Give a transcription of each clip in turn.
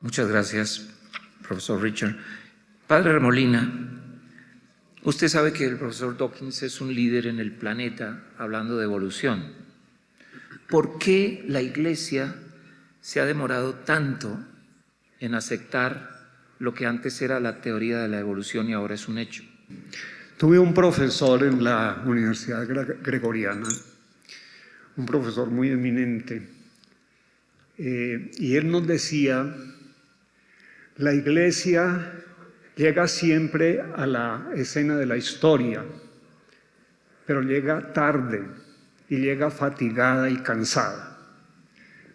Muchas gracias, profesor Richard. Padre Molina, usted sabe que el profesor Dawkins es un líder en el planeta hablando de evolución. ¿Por qué la Iglesia se ha demorado tanto en aceptar lo que antes era la teoría de la evolución y ahora es un hecho? Tuve un profesor en la Universidad Gregoriana, un profesor muy eminente, y él nos decía: la Iglesia llega siempre a la escena de la historia, pero llega tarde y llega fatigada y cansada.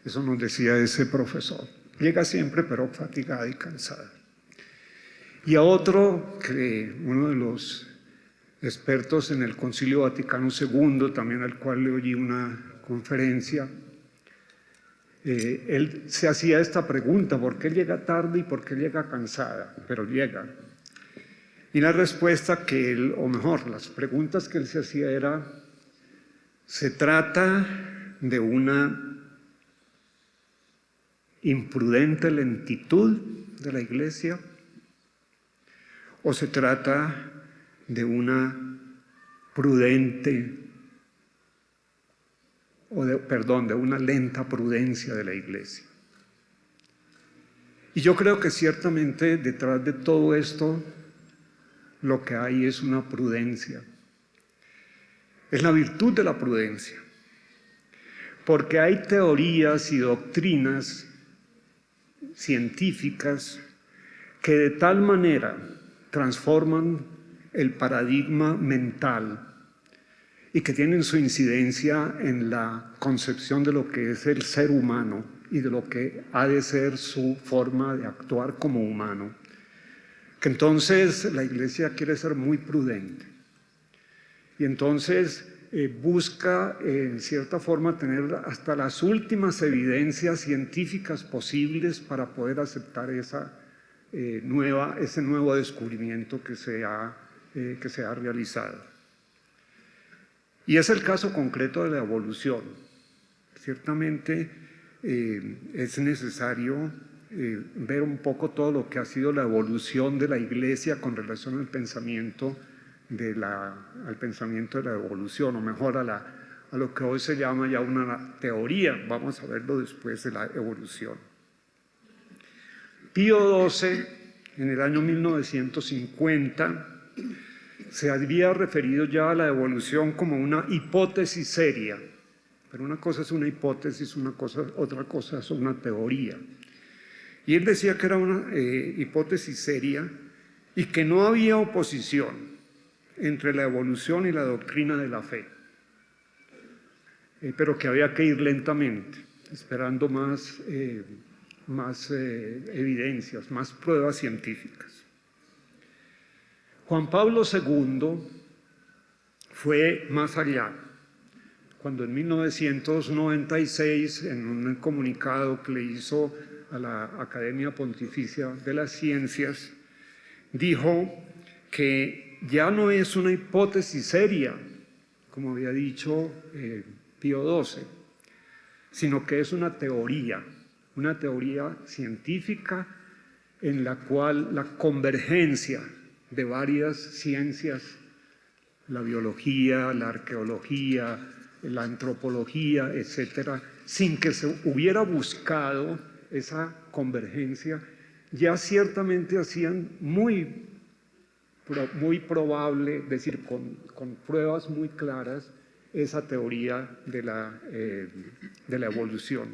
Eso nos decía ese profesor. Llega siempre, pero fatigada y cansada. Y a otro, que uno de los expertos en el Concilio Vaticano II, también al cual le oí una conferencia, él se hacía esta pregunta: ¿por qué llega tarde y por qué llega cansada? Pero llega. Y la respuesta que él, o mejor, las preguntas que él se hacía era: ¿se trata de una imprudente lentitud de la Iglesia o se trata de una prudente, de una lenta prudencia de la Iglesia? Y yo creo que ciertamente detrás de todo esto lo que hay es una prudencia. Es la virtud de la prudencia. Porque hay teorías y doctrinas científicas que de tal manera transforman el paradigma mental y que tienen su incidencia en la concepción de lo que es el ser humano y de lo que ha de ser su forma de actuar como humano, que entonces la Iglesia quiere ser muy prudente y entonces busca en cierta forma tener hasta las últimas evidencias científicas posibles para poder aceptar ese nuevo descubrimiento que se ha realizado. Y es el caso concreto de la evolución. Ciertamente es necesario ver un poco todo lo que ha sido la evolución de la Iglesia con relación al pensamiento de la evolución, o mejor a lo que hoy se llama ya una teoría. Vamos a verlo después de la evolución. Pío XII, en el año 1950, se había referido ya a la evolución como una hipótesis seria. Pero una cosa es una hipótesis, otra cosa es una teoría. Y él decía que era una hipótesis seria y que no había oposición entre la evolución y la doctrina de la fe, pero que había que ir lentamente, esperando más evidencias, más pruebas científicas. Juan Pablo II fue más allá, cuando en 1996, en un comunicado que le hizo a la Academia Pontificia de las Ciencias, dijo que ya no es una hipótesis seria, como había dicho Pío XII, sino que es una teoría científica en la cual la convergencia de varias ciencias, la biología, la arqueología, la antropología, etcétera, sin que se hubiera buscado esa convergencia, ya ciertamente hacían muy probable, es decir, con pruebas muy claras, esa teoría de la evolución.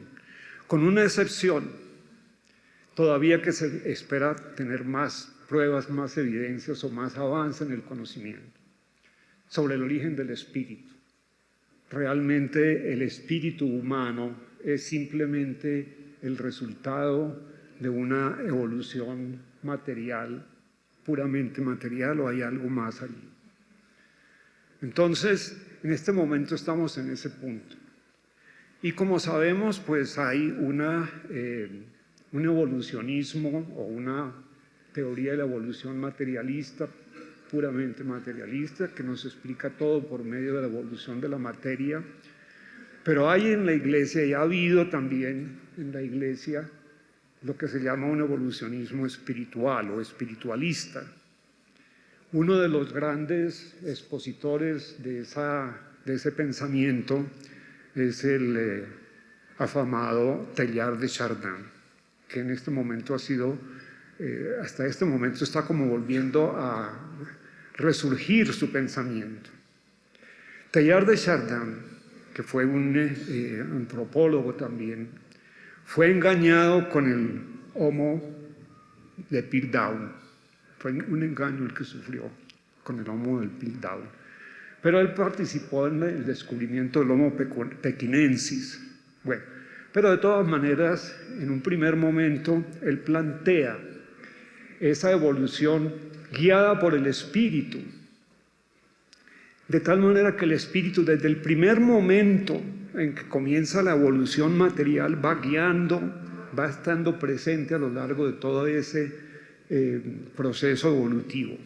Con una excepción, todavía que se espera tener más pruebas, más evidencias o más avance en el conocimiento sobre el origen del espíritu. Realmente el espíritu humano es simplemente el resultado de una evolución material, puramente material, o hay algo más allí. Entonces, en este momento estamos en ese punto. Y como sabemos, pues hay un evolucionismo o una teoría de la evolución materialista, puramente materialista, que nos explica todo por medio de la evolución de la materia. Pero hay en la Iglesia, y ha habido también en la Iglesia, lo que se llama un evolucionismo espiritual o espiritualista. Uno de los grandes expositores de ese pensamiento es el afamado Teilhard de Chardin, que en este momento ha sido, hasta este momento está como volviendo a resurgir su pensamiento. Teilhard de Chardin, que fue un antropólogo también, fue engañado con el Homo de Piltdown. Fue un engaño el que sufrió con el Homo del Piltdown. Pero él participó en el descubrimiento del Homo pekinensis. Bueno, pero de todas maneras, en un primer momento, él plantea esa evolución guiada por el espíritu, de tal manera que el espíritu, desde el primer momento en que comienza la evolución material, va guiando, va estando presente a lo largo de todo ese proceso evolutivo.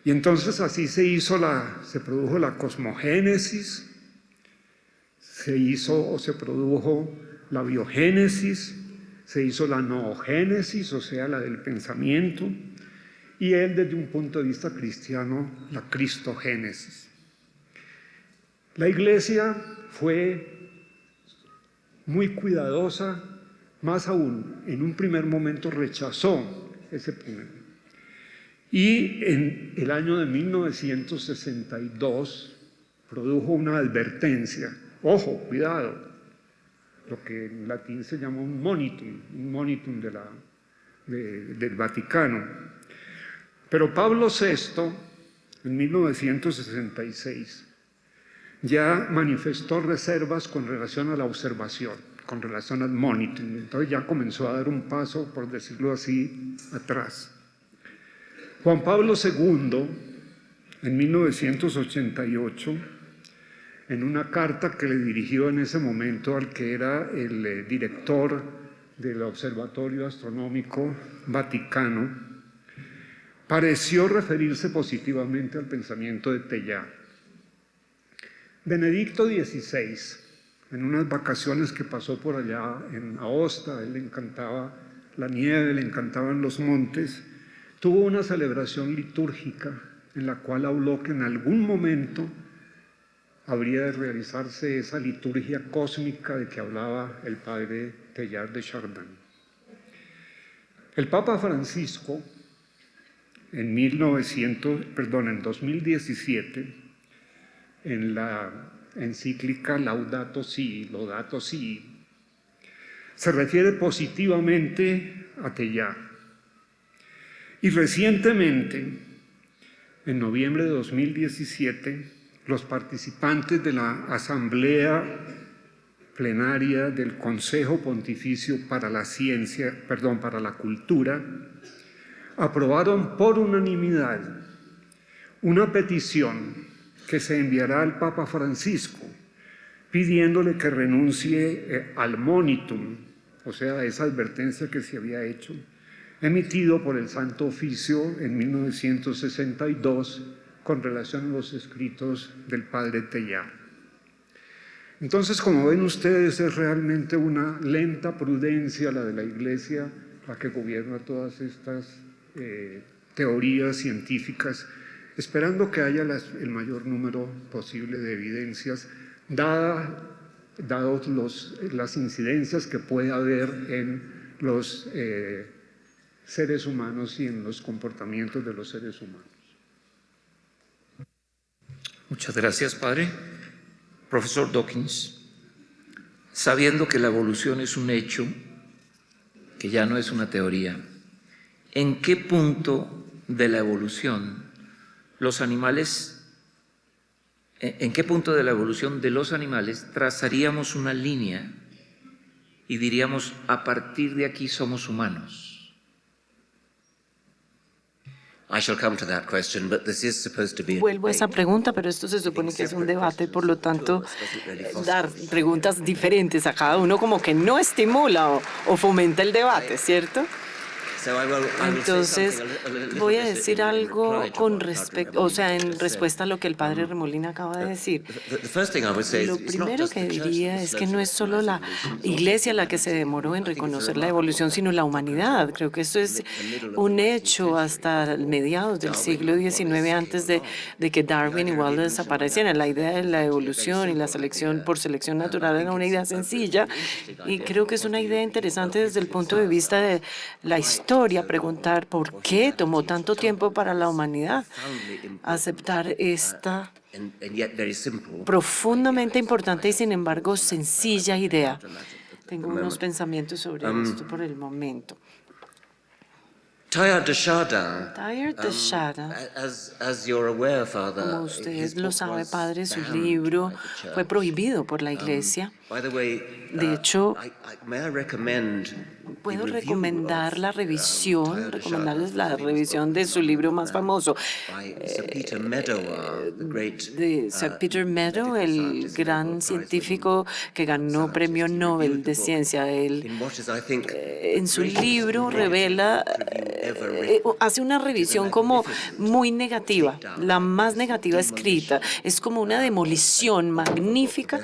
Y entonces así se produjo la cosmogénesis, se produjo la biogénesis, se hizo la noogénesis, o sea, la del pensamiento, y él, desde un punto de vista cristiano, la cristogénesis. La Iglesia fue muy cuidadosa, más aún, en un primer momento rechazó ese primer. Y en el año de 1962 produjo una advertencia. Ojo, cuidado, lo que en latín se llama un monitum del Vaticano. Pero Pablo VI, en 1966, ya manifestó reservas con relación a la observación, con relación al monitum. Entonces ya comenzó a dar un paso, por decirlo así, atrás. Juan Pablo II, en 1988, en una carta que le dirigió en ese momento al que era el director del Observatorio Astronómico Vaticano, pareció referirse positivamente al pensamiento de Teilhard. Benedicto XVI, en unas vacaciones que pasó por allá en Aosta, a él le encantaba la nieve, le encantaban los montes, tuvo una celebración litúrgica en la cual habló que en algún momento habría de realizarse esa liturgia cósmica de que hablaba el padre Teilhard de Chardin. El Papa Francisco, en 2017, en la encíclica Laudato Si, se refiere positivamente a Teilhard. Y recientemente, en noviembre de 2017, los participantes de la Asamblea Plenaria del Consejo Pontificio para la Cultura, aprobaron por unanimidad una petición que se enviará al Papa Francisco, pidiéndole que renuncie al monitum, o sea, a esa advertencia que se había hecho, emitido por el Santo Oficio en 1962 con relación a los escritos del padre Teilhard. Entonces, como ven ustedes, es realmente una lenta prudencia la de la Iglesia la que gobierna todas estas teorías científicas, esperando que haya el mayor número posible de evidencias, dadas las incidencias que puede haber en los seres humanos y en los comportamientos de los seres humanos. Muchas gracias, padre. Profesor Dawkins, sabiendo que la evolución es un hecho, que ya no es una teoría, ¿en qué punto de la evolución de los animales trazaríamos una línea y diríamos, a partir de aquí somos humanos? Vuelvo a esa pregunta, pero esto se supone que es un debate, por lo tanto, dar preguntas diferentes a cada uno como que no estimula o fomenta el debate, ¿cierto? Entonces, voy a decir algo con respecto, o sea, en respuesta a lo que el padre Remolina acaba de decir. Lo primero que diría es que no es solo la Iglesia la que se demoró en reconocer la evolución, sino la humanidad. Creo que esto es un hecho hasta mediados del siglo XIX, antes de que Darwin y Wallace aparecieran. La idea de la evolución y la selección por selección natural era una idea sencilla, y creo que es una idea interesante desde el punto de vista de la historia, preguntar por qué tomó tanto tiempo para la humanidad aceptar esta profundamente importante y sin embargo sencilla idea. Tengo unos pensamientos sobre esto por el momento. Teilhard de Chardin, como usted lo sabe, padre, su libro fue prohibido por la Iglesia. De hecho, puedo recomendarles la revisión de su libro más famoso, de Sir Peter Meadow, el gran científico que ganó Premio Nobel de Ciencia. Él, en su libro, revela, hace una revisión como muy negativa, la más negativa escrita. Es como una demolición magnífica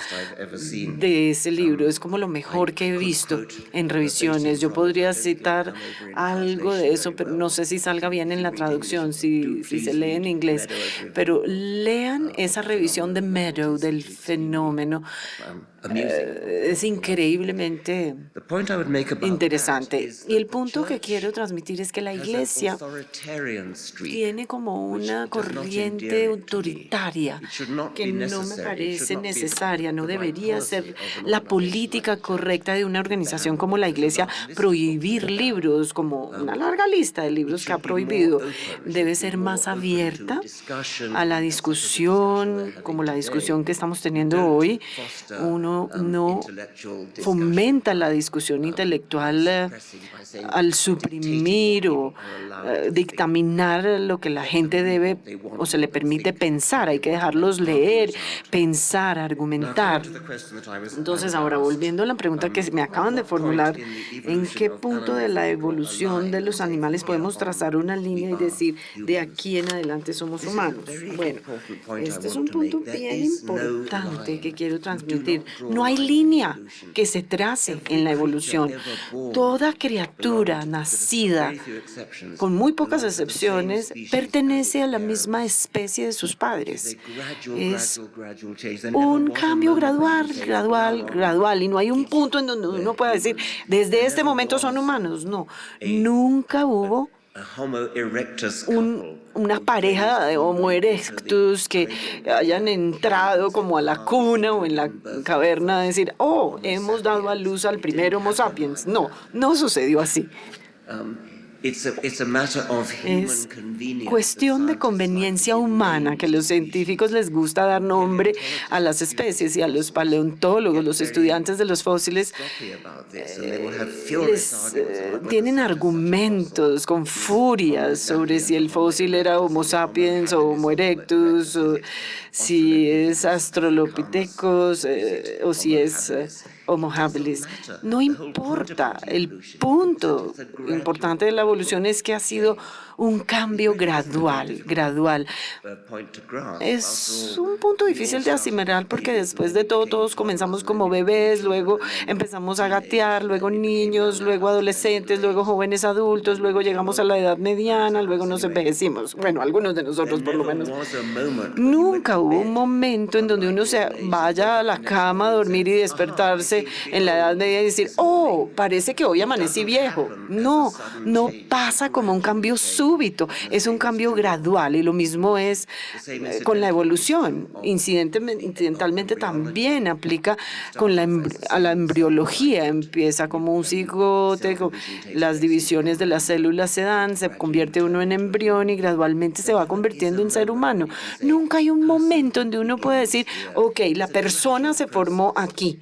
de ese libro. Es como lo mejor que he visto en revisiones. Yo podría citar algo de eso, pero no sé si salga bien en la traducción, si se lee en inglés. Pero lean esa revisión de Meadow del fenómeno. Es increíblemente interesante. Y el punto que quiero transmitir es que la Iglesia tiene como una corriente autoritaria que no me parece necesaria, no debería ser la política correcta de una organización como la Iglesia prohibir libros, como una larga lista de libros que ha prohibido. Debe ser más abierta a la discusión, como la discusión que estamos teniendo hoy. Uno no fomenta la discusión intelectual al suprimir o dictaminar lo que la gente debe o se le permite pensar. Hay que dejarlos leer, pensar, argumentar. Entonces, ahora volviendo a la pregunta que me acaban de formular, ¿en qué punto de la evolución de los animales podemos trazar una línea y decir de aquí en adelante somos humanos? Bueno, este es un punto bien importante que quiero transmitir. No hay línea que se trace en la evolución. Toda criatura nacida, con muy pocas excepciones, pertenece a la misma especie de sus padres. Es un cambio gradual, y no hay un punto en donde uno pueda decir, desde este momento son humanos. No, nunca hubo una pareja de Homo erectus que hayan entrado como a la cuna o en la caverna a decir, oh, hemos dado a luz al primer Homo sapiens. No, no sucedió así. Es cuestión de conveniencia humana que a los científicos les gusta dar nombre a las especies, y a los paleontólogos, los estudiantes de los fósiles, tienen argumentos con furia sobre si el fósil era Homo sapiens o Homo erectus, o si es Australopithecus o si es Homo habilis. No importa. El punto importante de la evolución es que ha sido un cambio gradual. Es un punto difícil de asimilar porque después de todo todos comenzamos como bebés, luego empezamos a gatear, luego niños, luego adolescentes, luego jóvenes adultos, luego llegamos a la edad mediana, luego nos envejecimos. Bueno, algunos de nosotros por lo menos. Nunca hubo un momento en donde uno se vaya a la cama a dormir y despertarse en la edad media y decir, oh, parece que hoy amanecí viejo. No pasa como un cambio súbito, es un cambio gradual, y lo mismo es con la evolución. Incidentalmente también aplica a la embriología. Empieza como un cigote, las divisiones de las células se dan, se convierte uno en embrión y gradualmente se va convirtiendo en ser humano. Nunca hay un momento donde uno puede decir, ok, la persona se formó aquí.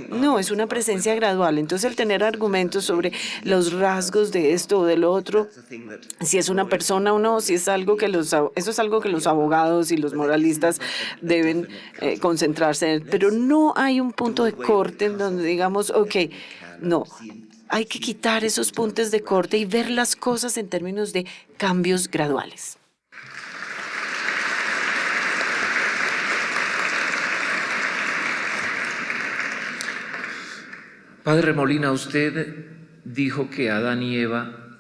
No, es una presencia gradual. Entonces, el tener argumentos sobre los rasgos de esto o del otro, si es una persona o no, si es algo que eso es algo que los abogados y los moralistas deben concentrarse en. Pero no hay un punto de corte en donde digamos, ok, no, hay que quitar esos puntos de corte y ver las cosas en términos de cambios graduales. Padre Molina, usted dijo que Adán y Eva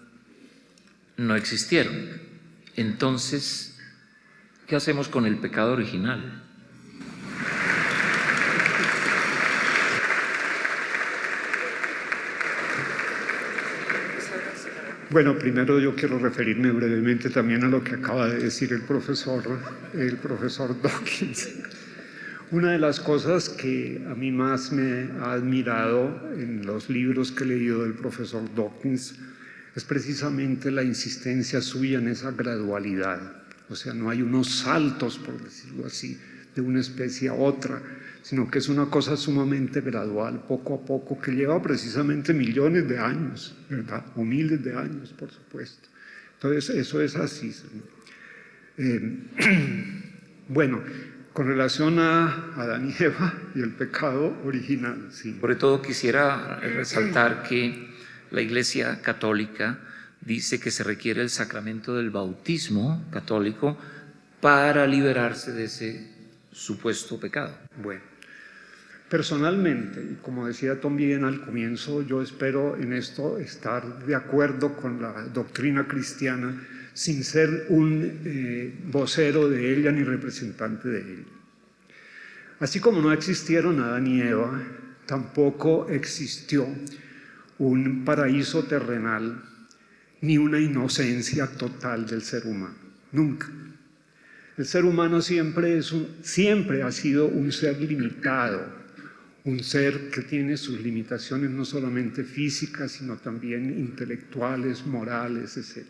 no existieron. Entonces, ¿qué hacemos con el pecado original? Bueno, primero yo quiero referirme brevemente también a lo que acaba de decir el profesor Dawkins. Una de las cosas que a mí más me ha admirado en los libros que he leído del profesor Dawkins es precisamente la insistencia suya en esa gradualidad. O sea, no hay unos saltos, por decirlo así, de una especie a otra, sino que es una cosa sumamente gradual, poco a poco, que lleva precisamente millones de años, ¿verdad? O miles de años, por supuesto. Entonces, eso es así. Bueno, con relación a Adán y Eva y el pecado original, sí. Sobre todo quisiera resaltar que la Iglesia Católica dice que se requiere el sacramento del bautismo católico para liberarse de ese supuesto pecado. Bueno, personalmente, y como decía también al comienzo, yo espero en esto estar de acuerdo con la doctrina cristiana sin ser un vocero de ella ni representante de ella. Así como no existieron Adán y Eva, tampoco existió un paraíso terrenal ni una inocencia total del ser humano. Nunca. El ser humano siempre ha sido un ser limitado, un ser que tiene sus limitaciones no solamente físicas, sino también intelectuales, morales, etc.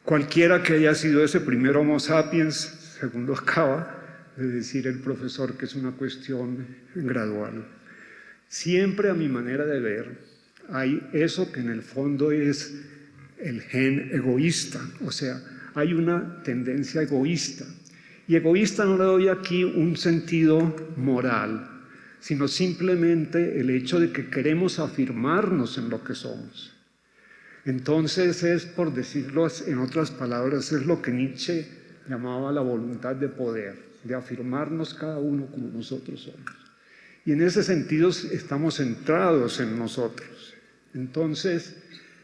Cualquiera que haya sido ese primer Homo sapiens, según lo acaba de decir el profesor, que es una cuestión gradual, siempre a mi manera de ver hay eso que en el fondo es el gen egoísta, o sea, hay una tendencia egoísta. Y egoísta no le doy aquí un sentido moral, sino simplemente el hecho de que queremos afirmarnos en lo que somos. Entonces es, por decirlo en otras palabras, es lo que Nietzsche llamaba la voluntad de poder, de afirmarnos cada uno como nosotros somos. Y en ese sentido estamos centrados en nosotros. Entonces,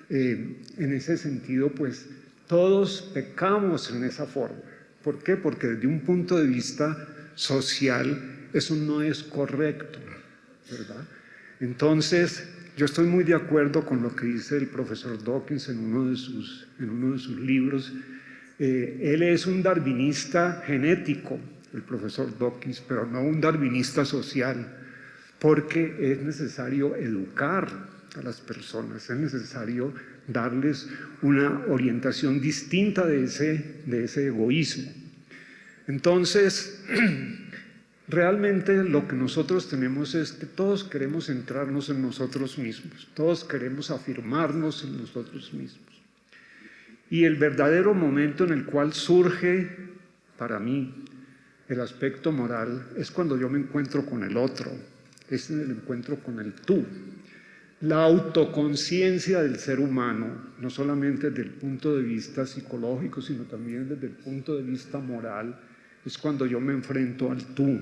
en ese sentido, pues, todos pecamos en esa forma. ¿Por qué? Porque desde un punto de vista social eso no es correcto, ¿verdad? Entonces, yo estoy muy de acuerdo con lo que dice el profesor Dawkins en uno de sus libros. Él es un darwinista genético, el profesor Dawkins, pero no un darwinista social, porque es necesario educar a las personas, es necesario darles una orientación distinta de ese egoísmo. Entonces, realmente lo que nosotros tenemos es que todos queremos centrarnos en nosotros mismos, todos queremos afirmarnos en nosotros mismos. Y el verdadero momento en el cual surge, para mí, el aspecto moral es cuando yo me encuentro con el otro, es en el encuentro con el tú. La autoconciencia del ser humano, no solamente desde el punto de vista psicológico, sino también desde el punto de vista moral, es cuando yo me enfrento al tú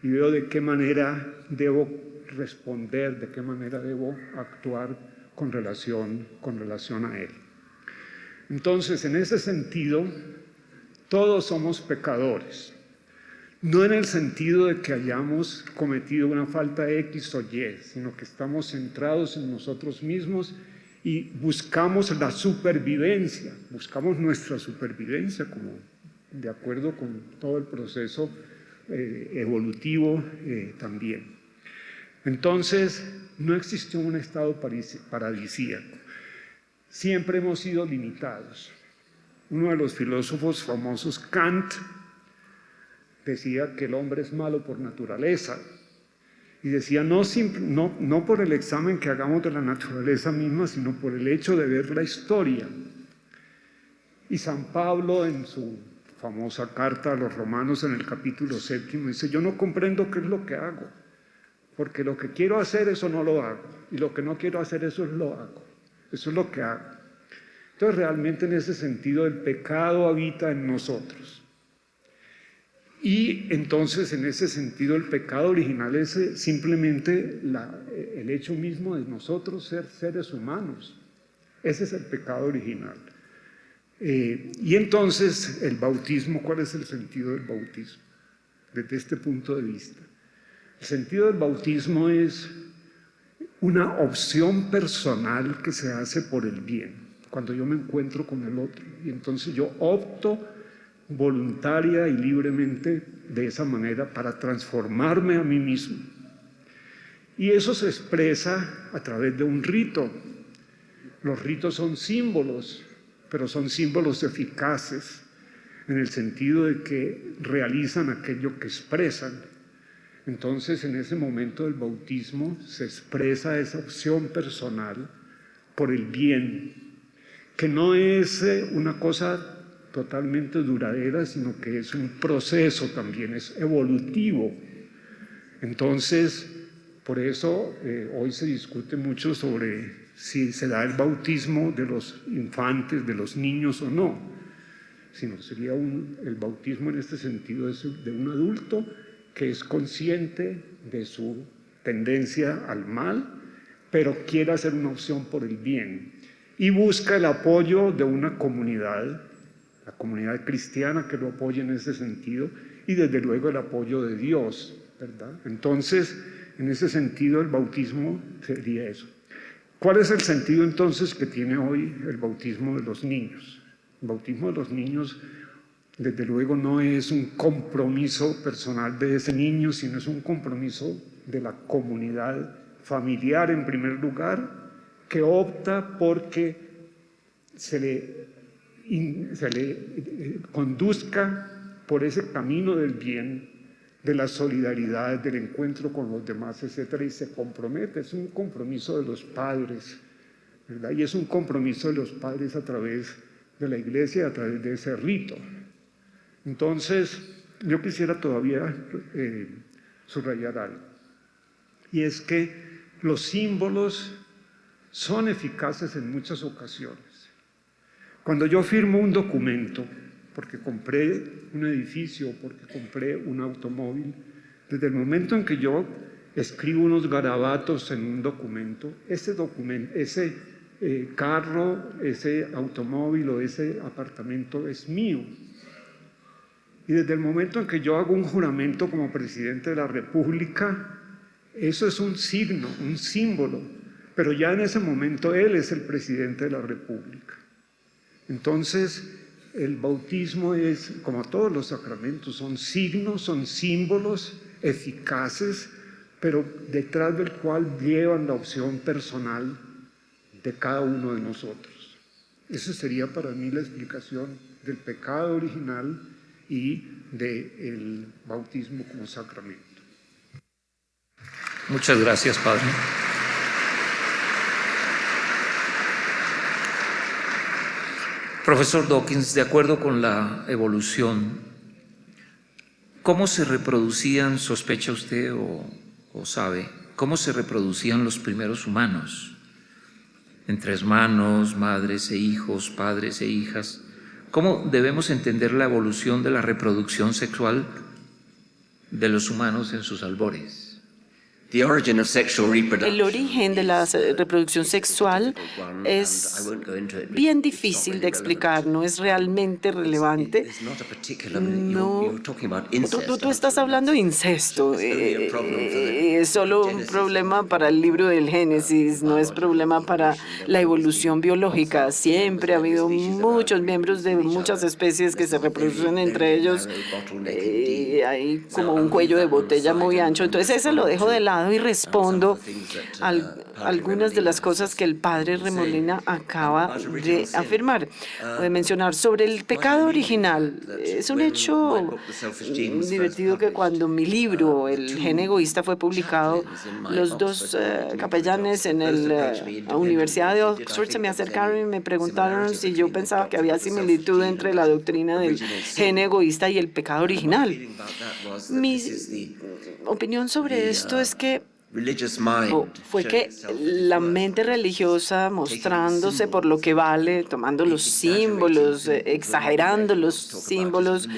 y veo de qué manera debo responder, de qué manera debo actuar con relación a él. Entonces, en ese sentido, todos somos pecadores. No en el sentido de que hayamos cometido una falta X o Y, sino que estamos centrados en nosotros mismos y buscamos la supervivencia, buscamos nuestra supervivencia como de acuerdo con todo el proceso evolutivo también. Entonces, no existió un estado paradisíaco. Siempre hemos sido limitados. Uno de los filósofos famosos, Kant, decía que el hombre es malo por naturaleza y decía no por el examen que hagamos de la naturaleza misma, sino por el hecho de ver la historia. Y San Pablo en su famosa carta a los romanos en el capítulo 7 dice, yo no comprendo qué es lo que hago, porque lo que quiero hacer, eso no lo hago, y lo que no quiero hacer, eso lo hago. Eso es lo que hago. Entonces, realmente en ese sentido, el pecado habita en nosotros. Y entonces, en ese sentido, el pecado original es simplemente el hecho mismo de nosotros ser seres humanos. Ese es el pecado original. Y entonces, el bautismo, ¿cuál es el sentido del bautismo? Desde este punto de vista. El sentido del bautismo es una opción personal que se hace por el bien. Cuando yo me encuentro con el otro. Y entonces yo opto voluntaria y libremente de esa manera para transformarme a mí mismo. Y eso se expresa a través de un rito. Los ritos son símbolos, pero son símbolos eficaces en el sentido de que realizan aquello que expresan. Entonces, en ese momento del bautismo se expresa esa opción personal por el bien, que no es una cosa totalmente duradera, sino que es un proceso también, es evolutivo. Entonces, por eso hoy se discute mucho sobre si se da el bautismo de los infantes, de los niños o no, sino sería el bautismo en este sentido es de un adulto que es consciente de su tendencia al mal, pero quiere hacer una opción por el bien y busca el apoyo de una comunidad, la comunidad cristiana que lo apoye en ese sentido y desde luego el apoyo de Dios, ¿verdad? Entonces, en ese sentido el bautismo sería eso. ¿Cuál es el sentido entonces que tiene hoy el bautismo de los niños? El bautismo de los niños, desde luego, no es un compromiso personal de ese niño, sino es un compromiso de la comunidad familiar en primer lugar, que opta porque se le conduzca por ese camino del bien, de la solidaridad, del encuentro con los demás, etcétera, y se compromete. Es un compromiso de los padres, ¿verdad? Y es un compromiso de los padres a través de la iglesia, a través de ese rito. Entonces, yo quisiera todavía subrayar algo, y es que los símbolos son eficaces en muchas ocasiones. Cuando yo firmo un documento, porque compré un edificio, porque compré un automóvil, desde el momento en que yo escribo unos garabatos en un documento, ese carro, ese automóvil o ese apartamento es mío. Y desde el momento en que yo hago un juramento como presidente de la República, eso es un signo, un símbolo, pero ya en ese momento él es el presidente de la República. Entonces, el bautismo es, como todos los sacramentos, son signos, son símbolos eficaces, pero detrás del cual llevan la opción personal de cada uno de nosotros. Esa sería para mí la explicación del pecado original y del bautismo como sacramento. Muchas gracias, Padre. Profesor Dawkins, de acuerdo con la evolución, ¿cómo se reproducían, sospecha usted o sabe, cómo se reproducían los primeros humanos? Entre hermanos, madres e hijos, padres e hijas. ¿Cómo debemos entender la evolución de la reproducción sexual de los humanos en sus albores? El origen de la reproducción sexual es bien difícil de explicar, no es realmente relevante. No, tú estás hablando de incesto, es solo un problema para el libro del Génesis, no es problema para la evolución biológica. Siempre ha habido muchos miembros de muchas especies que se reproducen entre ellos, hay como un cuello de botella muy ancho, entonces ese lo dejo de lado y respondo a algunas de las cosas que el padre Remolina acaba de afirmar, de mencionar sobre el pecado original. Es un hecho divertido que cuando mi libro, El gen egoísta, fue publicado, los dos capellanes en la Universidad de Oxford se me acercaron y me preguntaron si yo pensaba que había similitud entre la doctrina del gen egoísta y el pecado original. Mi opinión sobre esto es que o fue que la mente religiosa, mostrándose por lo que vale, tomando los símbolos, exagerando los símbolos,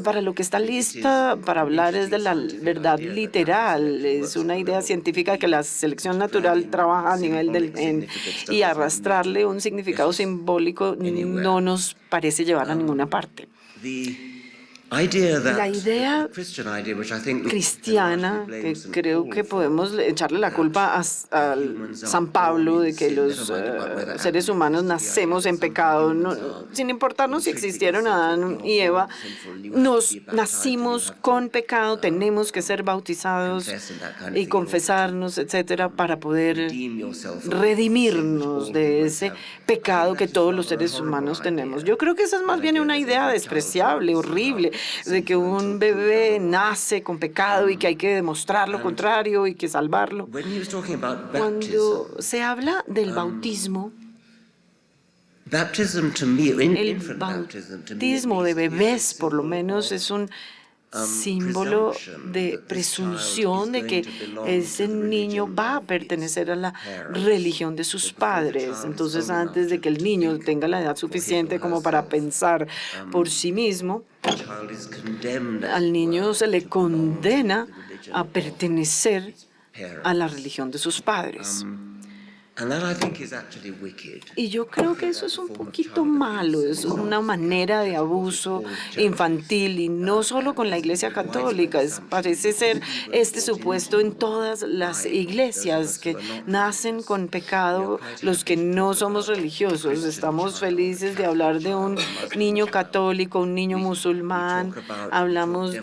para lo que está lista para hablar es de la verdad literal. Es una idea científica que la selección natural trabaja a nivel del gen y arrastrarle un significado simbólico no nos parece llevar a ninguna parte. La idea cristiana, que creo que podemos echarle la culpa a San Pablo de que los seres humanos nacemos en pecado, sin importarnos si existieron Adán y Eva, nos nacimos con pecado, tenemos que ser bautizados y confesarnos, etcétera, para poder redimirnos de ese pecado que todos los seres humanos tenemos. Yo creo que esa es más bien una idea despreciable, horrible, de que un bebé nace con pecado y que hay que demostrar lo contrario y que salvarlo. Cuando se habla del bautismo, el bautismo de bebés, por lo menos, es un símbolo de presunción de que ese niño va a pertenecer a la religión de sus padres. Entonces, antes de que el niño tenga la edad suficiente como para pensar por sí mismo, al niño se le condena a pertenecer a la religión de sus padres. Y yo creo que eso es un poquito malo, es una manera de abuso infantil, y no solo con la Iglesia Católica, parece ser este supuesto en todas las iglesias que nacen con pecado los que no somos religiosos. Estamos felices de hablar de un niño católico, un niño musulmán, hablamos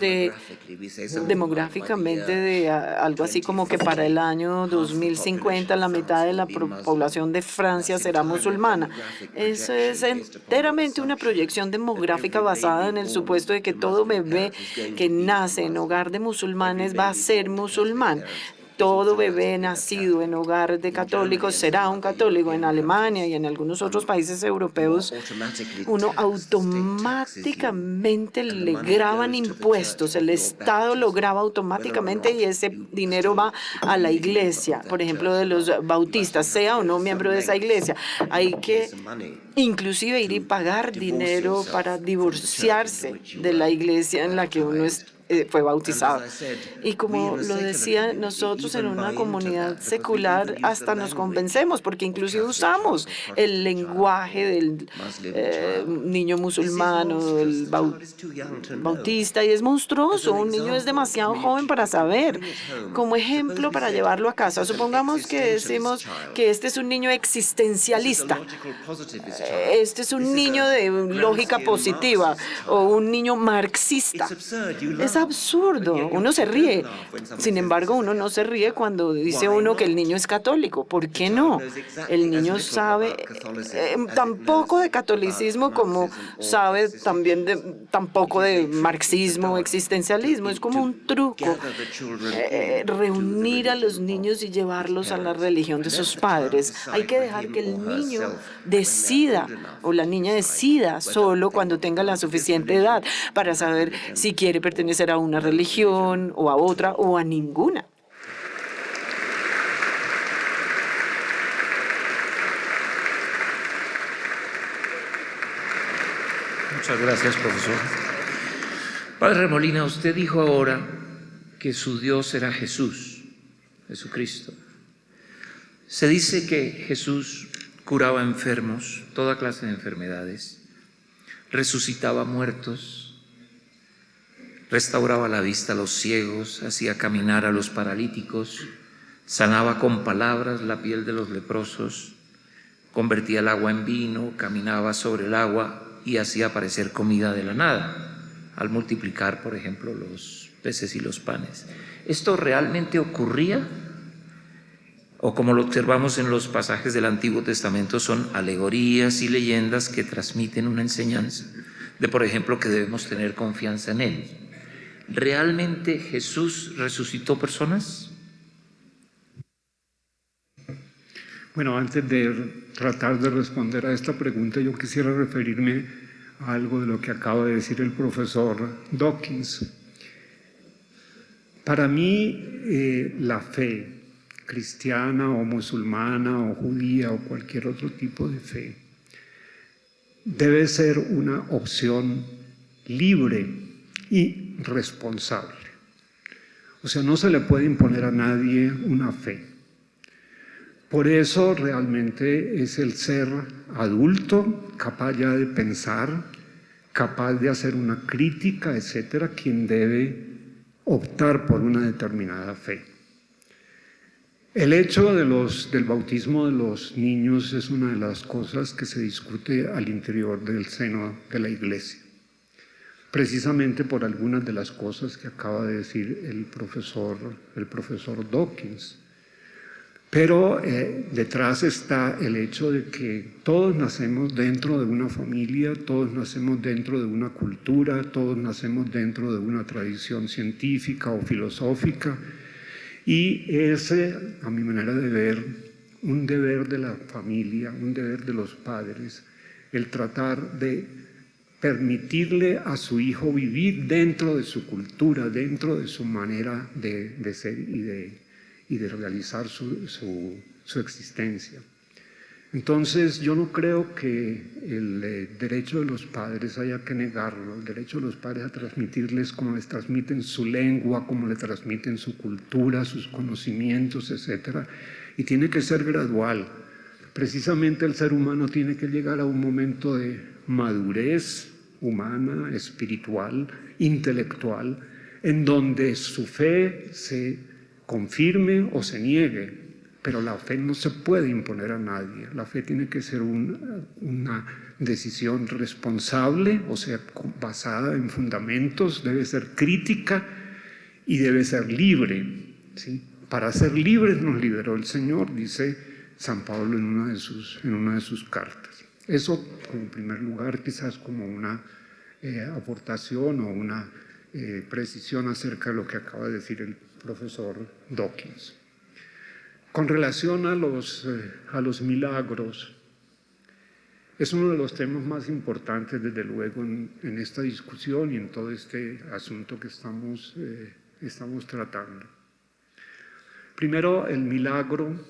demográficamente de algo así como que para el año 2050 la mitad de la población de Francia será musulmana. Eso es enteramente una proyección demográfica basada en el supuesto de que todo bebé que nace en hogar de musulmanes va a ser musulmán. Todo bebé nacido en hogar de católicos será un católico. En Alemania y en algunos otros países europeos, uno automáticamente le graban impuestos. El Estado lo graba automáticamente y ese dinero va a la iglesia, por ejemplo, de los bautistas, sea o no miembro de esa iglesia. Hay que inclusive ir y pagar dinero para divorciarse de la iglesia en la que uno fue bautizado. Y como lo decía, nosotros en una comunidad secular hasta nos convencemos, porque inclusive usamos el lenguaje del niño musulmano, del bautista, y es monstruoso. Un niño es demasiado joven para saber. Como ejemplo, para llevarlo a casa, supongamos que decimos que este es un niño existencialista, este es un niño de lógica positiva o un niño marxista. Es absurdo, uno se ríe. Sin embargo, uno no se ríe cuando dice uno que el niño es católico. ¿Por qué no? El niño sabe tampoco de catolicismo como sabe también tampoco de marxismo o existencialismo. Es como un truco reunir a los niños y llevarlos a la religión de sus padres. Hay que dejar que el niño decida o la niña decida solo cuando tenga la suficiente edad para saber si quiere pertenecer a una religión o a otra o a ninguna. Muchas gracias, profesor. Padre Molina, usted dijo ahora que su Dios era Jesús, Jesucristo. Se dice que Jesús curaba enfermos, toda clase de enfermedades, resucitaba muertos, restauraba la vista a los ciegos, hacía caminar a los paralíticos, sanaba con palabras la piel de los leprosos, convertía el agua en vino, caminaba sobre el agua y hacía aparecer comida de la nada, al multiplicar, por ejemplo, los peces y los panes. ¿Esto realmente ocurría? O como lo observamos en los pasajes del Antiguo Testamento, son alegorías y leyendas que transmiten una enseñanza de, por ejemplo, que debemos tener confianza en Él. ¿Realmente Jesús resucitó personas? Bueno, antes de tratar de responder a esta pregunta, yo quisiera referirme a algo de lo que acaba de decir el profesor Dawkins. Para mí, la fe cristiana o musulmana o judía o cualquier otro tipo de fe debe ser una opción libre y responsable. O sea, no se le puede imponer a nadie una fe. Por eso realmente es el ser adulto, capaz ya de pensar, capaz de hacer una crítica, etcétera, quien debe optar por una determinada fe. El hecho del bautismo de los niños es una de las cosas que se discute al interior del seno de la Iglesia, precisamente por algunas de las cosas que acaba de decir el profesor Dawkins. Pero detrás está el hecho de que todos nacemos dentro de una familia, todos nacemos dentro de una cultura, todos nacemos dentro de una tradición científica o filosófica, y ese, a mi manera de ver, un deber de la familia, un deber de los padres, el tratar de permitirle a su hijo vivir dentro de su cultura, dentro de su manera de ser y de realizar su existencia. Entonces, yo no creo que el derecho de los padres haya que negarlo, el derecho de los padres a transmitirles como les transmiten su lengua, como les transmiten su cultura, sus conocimientos, etc. Y tiene que ser gradual. Precisamente el ser humano tiene que llegar a un momento de madurez humana, espiritual, intelectual, en donde su fe se confirme o se niegue. Pero la fe no se puede imponer a nadie. La fe tiene que ser una decisión responsable, o sea, basada en fundamentos, debe ser crítica y debe ser libre, ¿sí? Para ser libres nos liberó el Señor, dice San Pablo en una de sus cartas. Eso, en primer lugar, quizás como una aportación o una precisión acerca de lo que acaba de decir el profesor Dawkins. Con relación a los milagros, es uno de los temas más importantes, desde luego, en esta discusión y en todo este asunto que estamos tratando. Primero, el milagro,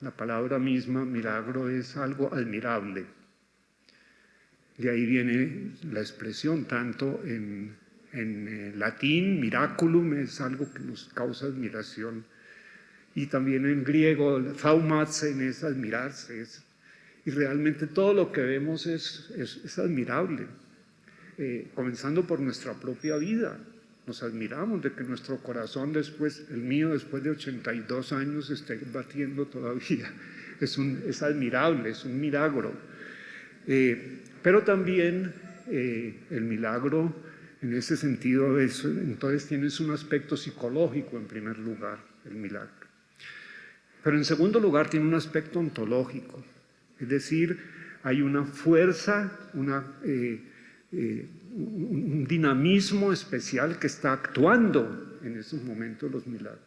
la palabra misma, milagro, es algo admirable. De ahí viene la expresión, tanto en latín, miraculum, es algo que nos causa admiración. Y también en griego, thaumatzen es admirarse. Y realmente todo lo que vemos es admirable. Comenzando por nuestra propia vida. Nos admiramos de que nuestro corazón el mío después de 82 años, esté batiendo todavía. Es admirable, es un milagro. Pero también el milagro, en ese sentido, entonces tienes un aspecto psicológico en primer lugar, el milagro. Pero en segundo lugar tiene un aspecto ontológico, es decir, hay una fuerza, un dinamismo especial que está actuando en esos momentos los milagros.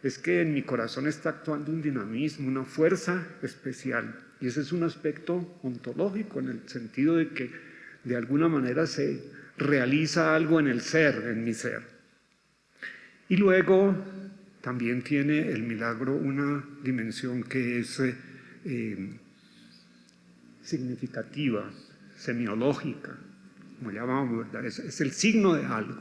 Es que en mi corazón está actuando un dinamismo, una fuerza especial, y ese es un aspecto ontológico en el sentido de que de alguna manera se realiza algo en el ser, en mi ser. Y luego también tiene el milagro una dimensión que es significativa, semiológica, como llamamos, ¿verdad? Es el signo de algo.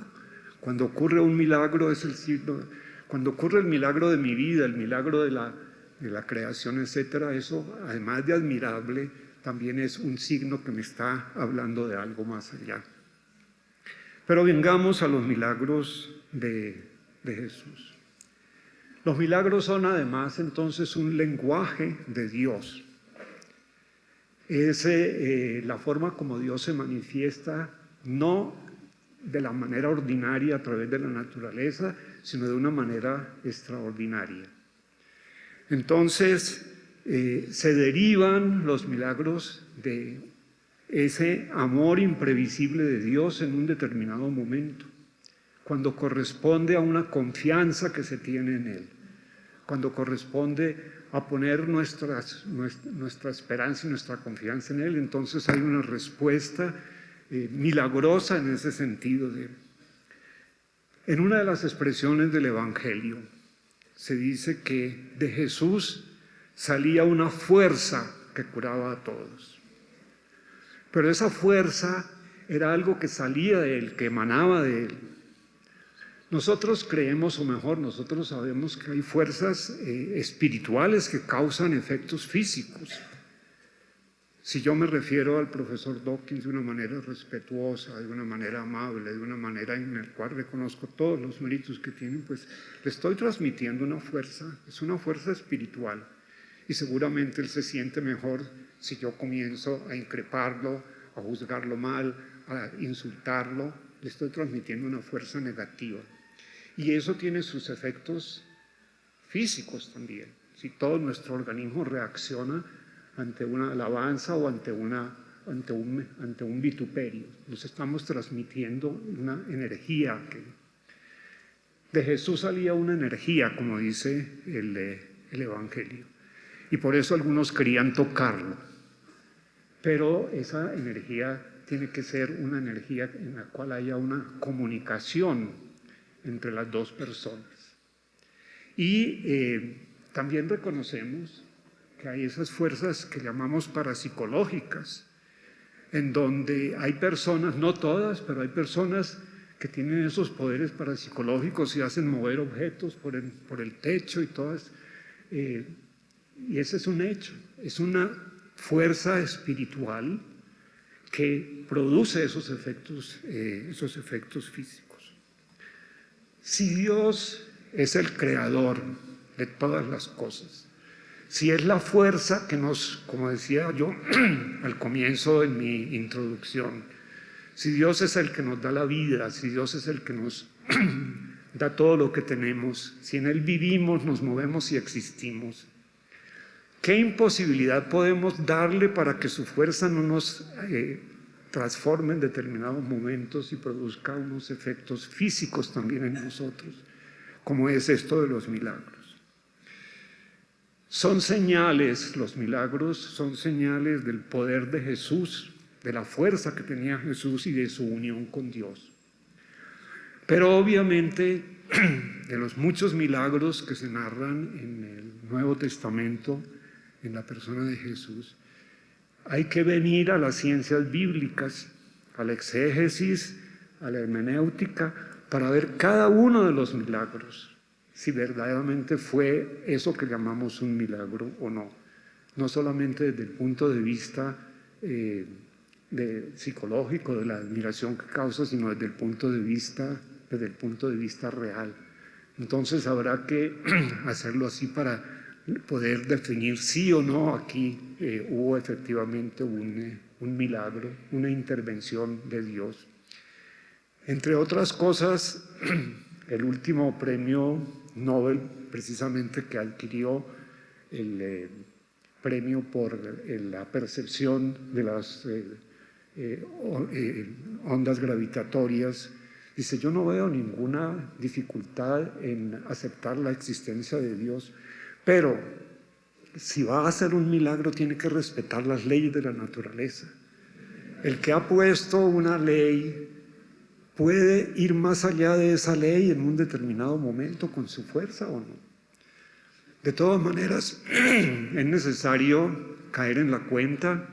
Cuando ocurre un milagro es el signo. Cuando ocurre el milagro de mi vida, el milagro de la creación, etcétera, eso, además de admirable, también es un signo que me está hablando de algo más allá. Pero vengamos a los milagros de Jesús. Los milagros son además entonces un lenguaje de Dios. Es la forma como Dios se manifiesta, no de la manera ordinaria a través de la naturaleza, sino de una manera extraordinaria. Entonces, se derivan los milagros de ese amor imprevisible de Dios en un determinado momento, cuando corresponde a una confianza que se tiene en Él, cuando corresponde a poner nuestra esperanza y nuestra confianza en Él, entonces hay una respuesta milagrosa en ese sentido. En una de las expresiones del Evangelio se dice que de Jesús salía una fuerza que curaba a todos. Pero esa fuerza era algo que salía de Él, que emanaba de Él. Nosotros creemos, o mejor, nosotros sabemos que hay fuerzas espirituales que causan efectos físicos. Si yo me refiero al profesor Dawkins de una manera respetuosa, de una manera amable, de una manera en la cual reconozco todos los méritos que tienen, pues le estoy transmitiendo una fuerza, es una fuerza espiritual. Y seguramente él se siente mejor si yo comienzo a increparlo, a juzgarlo mal, a insultarlo, le estoy transmitiendo una fuerza negativa. Y eso tiene sus efectos físicos también. Si todo nuestro organismo reacciona ante una alabanza o ante un vituperio, nos estamos transmitiendo una energía. De Jesús salía una energía, como dice el Evangelio. Y por eso algunos querían tocarlo. Pero esa energía tiene que ser una energía en la cual haya una comunicación entre las dos personas. Y también reconocemos que hay esas fuerzas que llamamos parapsicológicas, en donde hay personas, no todas, pero hay personas que tienen esos poderes parapsicológicos y hacen mover objetos por el techo y todas. Y ese es un hecho, es una fuerza espiritual que produce esos efectos físicos. Si Dios es el creador de todas las cosas, si es la fuerza que nos, como decía yo al comienzo de mi introducción, si Dios es el que nos da la vida, si Dios es el que nos da todo lo que tenemos, si en Él vivimos, nos movemos y existimos, ¿qué imposibilidad podemos darle para que su fuerza no nos transforme en determinados momentos y produzca unos efectos físicos también en nosotros, como es esto de los milagros? Son señales, los milagros son señales del poder de Jesús, de la fuerza que tenía Jesús y de su unión con Dios. Pero obviamente, de los muchos milagros que se narran en el Nuevo Testamento, en la persona de Jesús, hay que venir a las ciencias bíblicas, a la exégesis, a la hermenéutica, para ver cada uno de los milagros, si verdaderamente fue eso que llamamos un milagro o no. No solamente desde el punto de vista psicológico, de la admiración que causa, sino desde el punto de vista real. Entonces habrá que hacerlo así para poder definir sí o no aquí hubo efectivamente un milagro, una intervención de Dios. Entre otras cosas, el último premio Nobel, precisamente que adquirió el premio por la percepción de las ondas gravitatorias, dice: yo no veo ninguna dificultad en aceptar la existencia de Dios, pero si va a hacer un milagro tiene que respetar las leyes de la naturaleza. El que ha puesto una ley puede ir más allá de esa ley en un determinado momento con su fuerza o no. De todas maneras, es necesario caer en la cuenta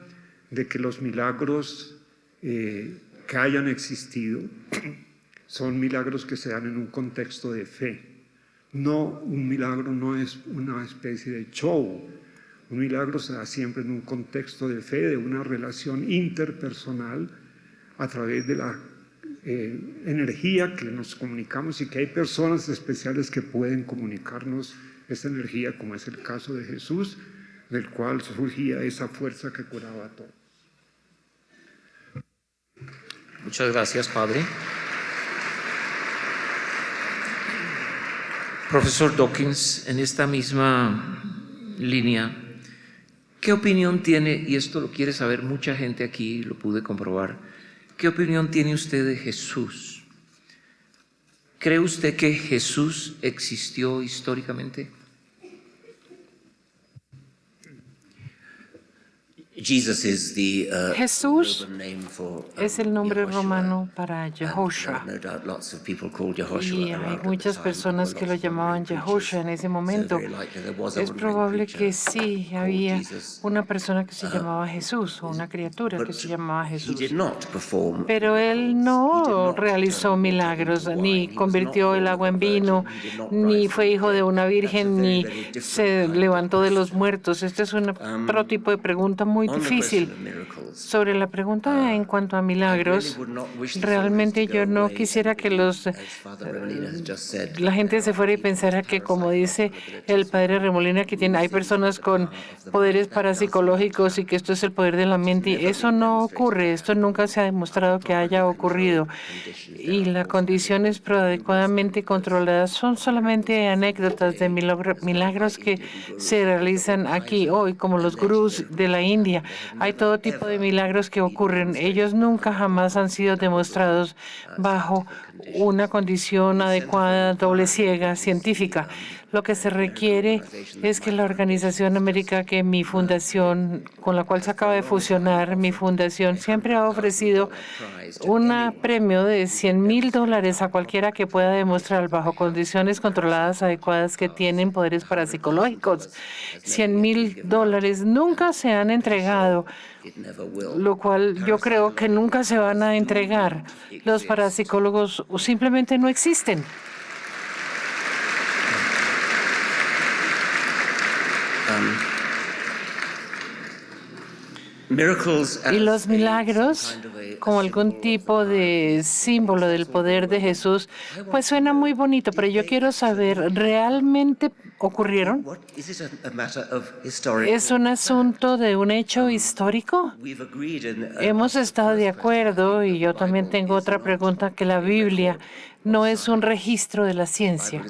de que los milagros que hayan existido son milagros que se dan en un contexto de fe. No, un milagro no es una especie de show. Un milagro se da siempre en un contexto de fe, de una relación interpersonal a través de la energía que nos comunicamos, y que hay personas especiales que pueden comunicarnos esa energía, como es el caso de Jesús, del cual surgía esa fuerza que curaba a todos. Muchas gracias, Padre. Profesor Dawkins, en esta misma línea, ¿qué opinión tiene, y esto lo quiere saber mucha gente aquí, lo pude comprobar, qué opinión tiene usted de Jesús? ¿Cree usted que Jesús existió históricamente? Jesús es el nombre romano para Yehoshua. Y hay muchas personas que lo llamaban Yehoshua en ese momento. Es probable que sí había una persona que se llamaba Jesús o una criatura que se llamaba Jesús. Pero él no realizó milagros, ni convirtió el agua en vino, ni fue hijo de una virgen, ni se levantó de los muertos. Este es otro tipo de pregunta muy difícil. Sobre la pregunta en cuanto a milagros, realmente yo no quisiera que la gente se fuera y pensara que, como dice el padre Remolina, que hay personas con poderes parapsicológicos y que esto es el poder de la mente. Y eso no ocurre, esto nunca se ha demostrado que haya ocurrido. Y las condiciones adecuadamente controladas son solamente anécdotas de milagros que se realizan aquí hoy, como los gurús de la India. Hay todo tipo de milagros que ocurren. Ellos nunca jamás han sido demostrados bajo una condición adecuada, doble ciega, científica. Lo que se requiere es que la organización América, que mi fundación, con la cual se acaba de fusionar, mi fundación siempre ha ofrecido un premio de $100,000 a cualquiera que pueda demostrar bajo condiciones controladas adecuadas que tienen poderes parapsicológicos. $100,000 nunca se han entregado, lo cual yo creo que nunca se van a entregar. Los parapsicólogos simplemente no existen. Y los milagros, como algún tipo de símbolo del poder de Jesús, pues suena muy bonito, pero yo quiero saber, ¿realmente ocurrieron? ¿Es un asunto de un hecho histórico? Hemos estado de acuerdo, y yo también tengo otra pregunta, que la Biblia no es un registro de la ciencia.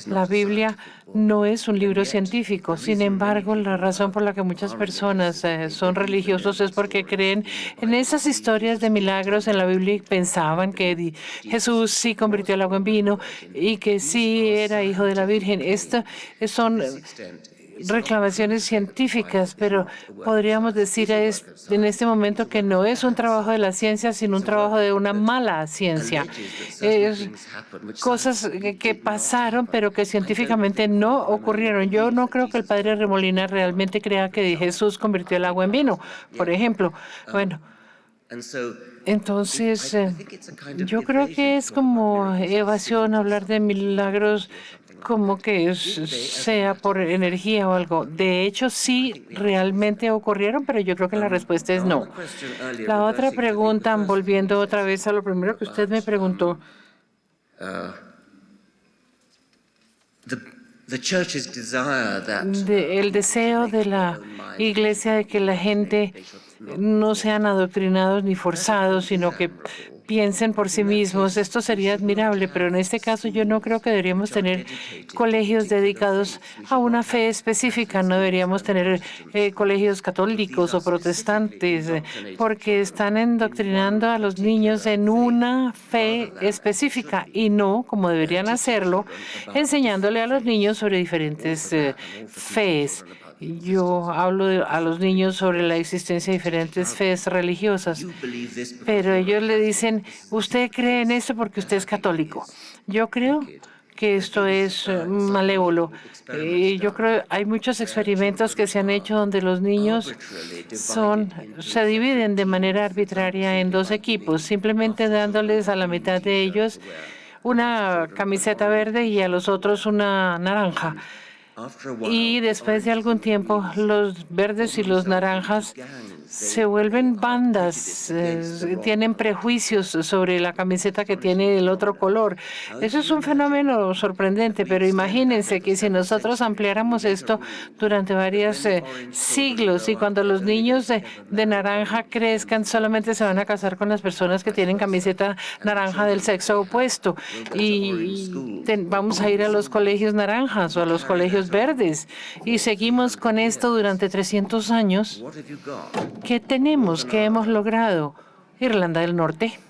La Biblia no es un libro científico. Sin embargo, la razón por la que muchas personas son religiosos es porque creen en esas historias de milagros en la Biblia y pensaban que Jesús sí convirtió el agua en vino y que sí era hijo de la Virgen. Estas son reclamaciones científicas, pero podríamos decir en este momento que no es un trabajo de la ciencia, sino un trabajo de una mala ciencia. Cosas que pasaron, pero que científicamente no ocurrieron. Yo no creo que el padre Remolina realmente crea que Jesús convirtió el agua en vino, por ejemplo. Bueno, entonces yo creo que es como evasión hablar de milagros como que sea por energía o algo. De hecho, sí, realmente ocurrieron, pero yo creo que la respuesta es no. La otra pregunta, volviendo otra vez a lo primero que usted me preguntó. El deseo de la Iglesia de que la gente no sean adoctrinados ni forzados, sino que piensen por sí mismos. Esto sería admirable, pero en este caso yo no creo que deberíamos tener colegios dedicados a una fe específica. No deberíamos tener colegios católicos o protestantes, porque están endoctrinando a los niños en una fe específica y no, como deberían hacerlo, enseñándole a los niños sobre diferentes fees. Yo hablo a los niños sobre la existencia de diferentes fees religiosas, pero ellos le dicen, usted cree en esto porque usted es católico. Yo creo que esto es malévolo. Yo creo que hay muchos experimentos que se han hecho donde los niños se dividen de manera arbitraria en dos equipos, simplemente dándoles a la mitad de ellos una camiseta verde y a los otros una naranja. Y después de algún tiempo, los verdes y los naranjas se vuelven bandas, tienen prejuicios sobre la camiseta que tiene el otro color. Eso es un fenómeno sorprendente, pero imagínense que si nosotros ampliáramos esto durante varios siglos y cuando los niños de naranja crezcan, solamente se van a casar con las personas que tienen camiseta naranja del sexo opuesto. Y vamos a ir a los colegios naranjas o a los colegios verdes. Y seguimos con esto durante 300 años. ¿Qué tenemos? ¿Qué hemos logrado? Irlanda del Norte.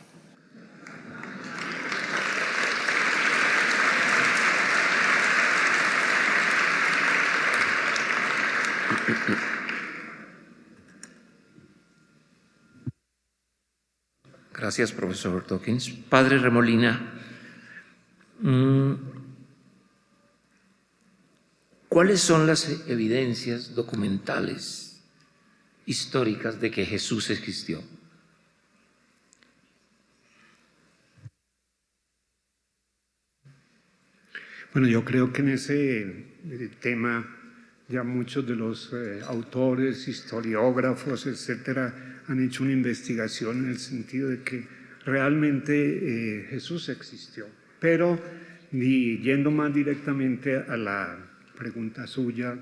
Gracias, profesor Dawkins. Padre Remolina, ¿cuáles son las evidencias documentales, históricas, de que Jesús existió? Bueno, yo creo que en ese tema ya muchos de los autores, historiógrafos, etcétera, han hecho una investigación en el sentido de que realmente Jesús existió. Pero, yendo más directamente a la pregunta suya,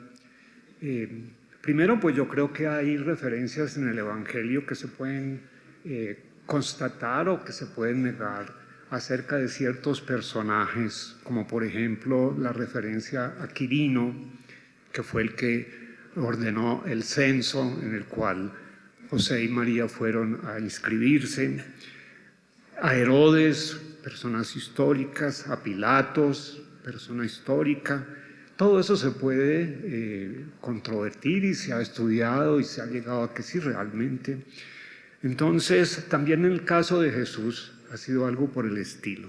primero, pues yo creo que hay referencias en el Evangelio que se pueden constatar o que se pueden negar acerca de ciertos personajes, como por ejemplo la referencia a Quirino, que fue el que ordenó el censo en el cual José y María fueron a inscribirse, a Herodes, personas históricas, a Pilatos, persona histórica. Todo eso se puede controvertir y se ha estudiado y se ha llegado a que sí realmente. Entonces, también en el caso de Jesús ha sido algo por el estilo.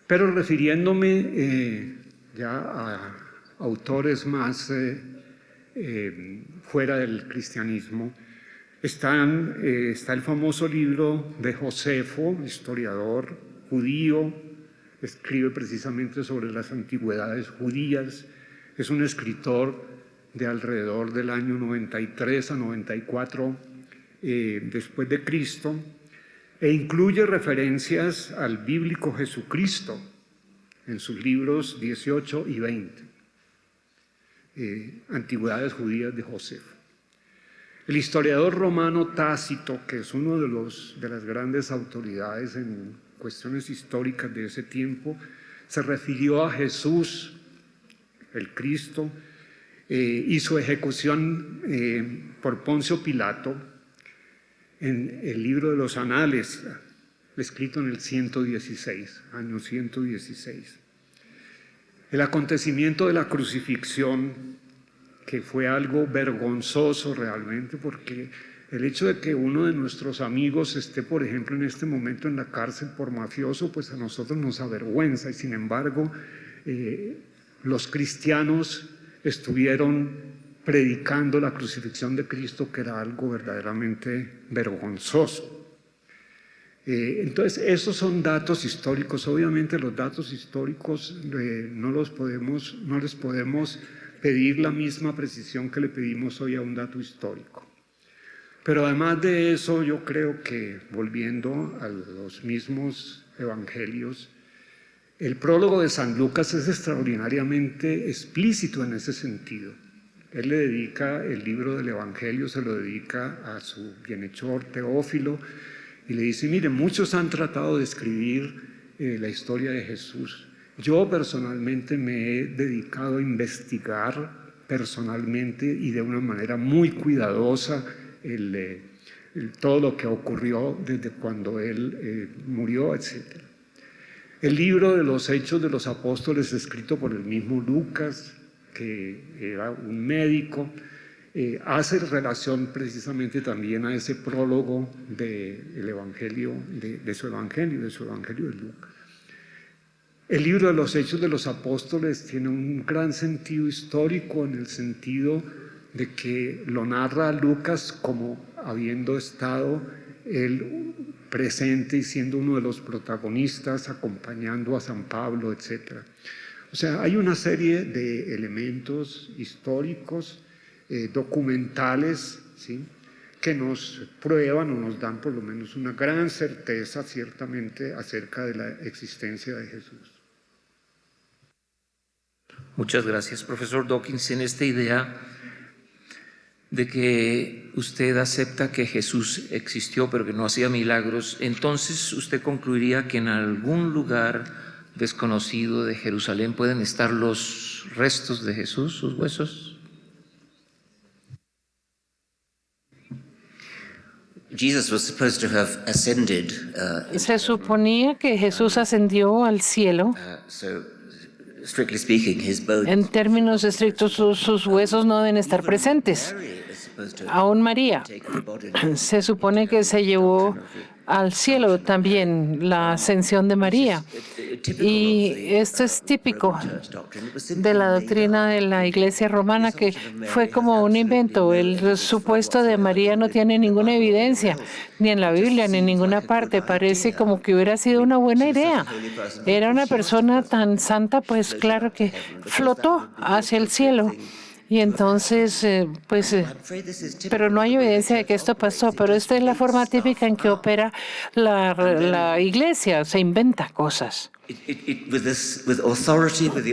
Pero refiriéndome ya a autores más fuera del cristianismo, está el famoso libro de Josefo, historiador judío, escribe precisamente sobre las antigüedades judías, es un escritor de alrededor del año 93 a 94 después de Cristo, e incluye referencias al bíblico Jesucristo en sus libros 18 y 20, Antigüedades Judías de Josefo. El historiador romano Tácito, que es uno de las grandes autoridades en cuestiones históricas de ese tiempo, se refirió a Jesús, el Cristo, y su ejecución por Poncio Pilato en el libro de los Anales, escrito en el 116, año 116. El acontecimiento de la crucifixión, que fue algo vergonzoso realmente, porque el hecho de que uno de nuestros amigos esté, por ejemplo, en este momento en la cárcel por mafioso, pues a nosotros nos avergüenza, y sin embargo los cristianos estuvieron predicando la crucifixión de Cristo, que era algo verdaderamente vergonzoso. Entonces, esos son datos históricos. Obviamente los datos históricos no les podemos pedir la misma precisión que le pedimos hoy a un dato histórico. Pero además de eso, yo creo que, volviendo a los mismos evangelios, el prólogo de San Lucas es extraordinariamente explícito en ese sentido. Él le dedica el libro del Evangelio, se lo dedica a su bienhechor Teófilo, y le dice: mire, muchos han tratado de escribir la historia de Jesús. Yo personalmente me he dedicado a investigar personalmente y de una manera muy cuidadosa todo lo que ocurrió desde cuando él murió, etc. El libro de los Hechos de los Apóstoles, escrito por el mismo Lucas, que era un médico, hace relación precisamente también a ese prólogo del Evangelio, de su Evangelio de Lucas. El libro de los Hechos de los Apóstoles tiene un gran sentido histórico, en el sentido de que lo narra Lucas como habiendo estado él presente y siendo uno de los protagonistas, acompañando a San Pablo, etc. O sea, hay una serie de elementos históricos, documentales, ¿sí?, que nos prueban o nos dan por lo menos una gran certeza, ciertamente, acerca de la existencia de Jesús. Muchas gracias, profesor Dawkins. En esta idea de que usted acepta que Jesús existió pero que no hacía milagros, entonces usted concluiría que en algún lugar desconocido de Jerusalén pueden estar los restos de Jesús, sus huesos. Se suponía que Jesús ascendió al cielo. En términos estrictos, sus huesos no deben estar presentes. Aún María se supone que se llevó al cielo también la ascensión de María. Y esto es típico de la doctrina de la Iglesia romana, que fue como un invento. El supuesto de María no tiene ninguna evidencia, ni en la Biblia, ni en ninguna parte. Parece como que hubiera sido una buena idea. Era una persona tan santa, pues claro que flotó hacia el cielo. Y entonces, pero no hay evidencia de que esto pasó. Pero esta es la forma típica en que opera la Iglesia. Se inventa cosas.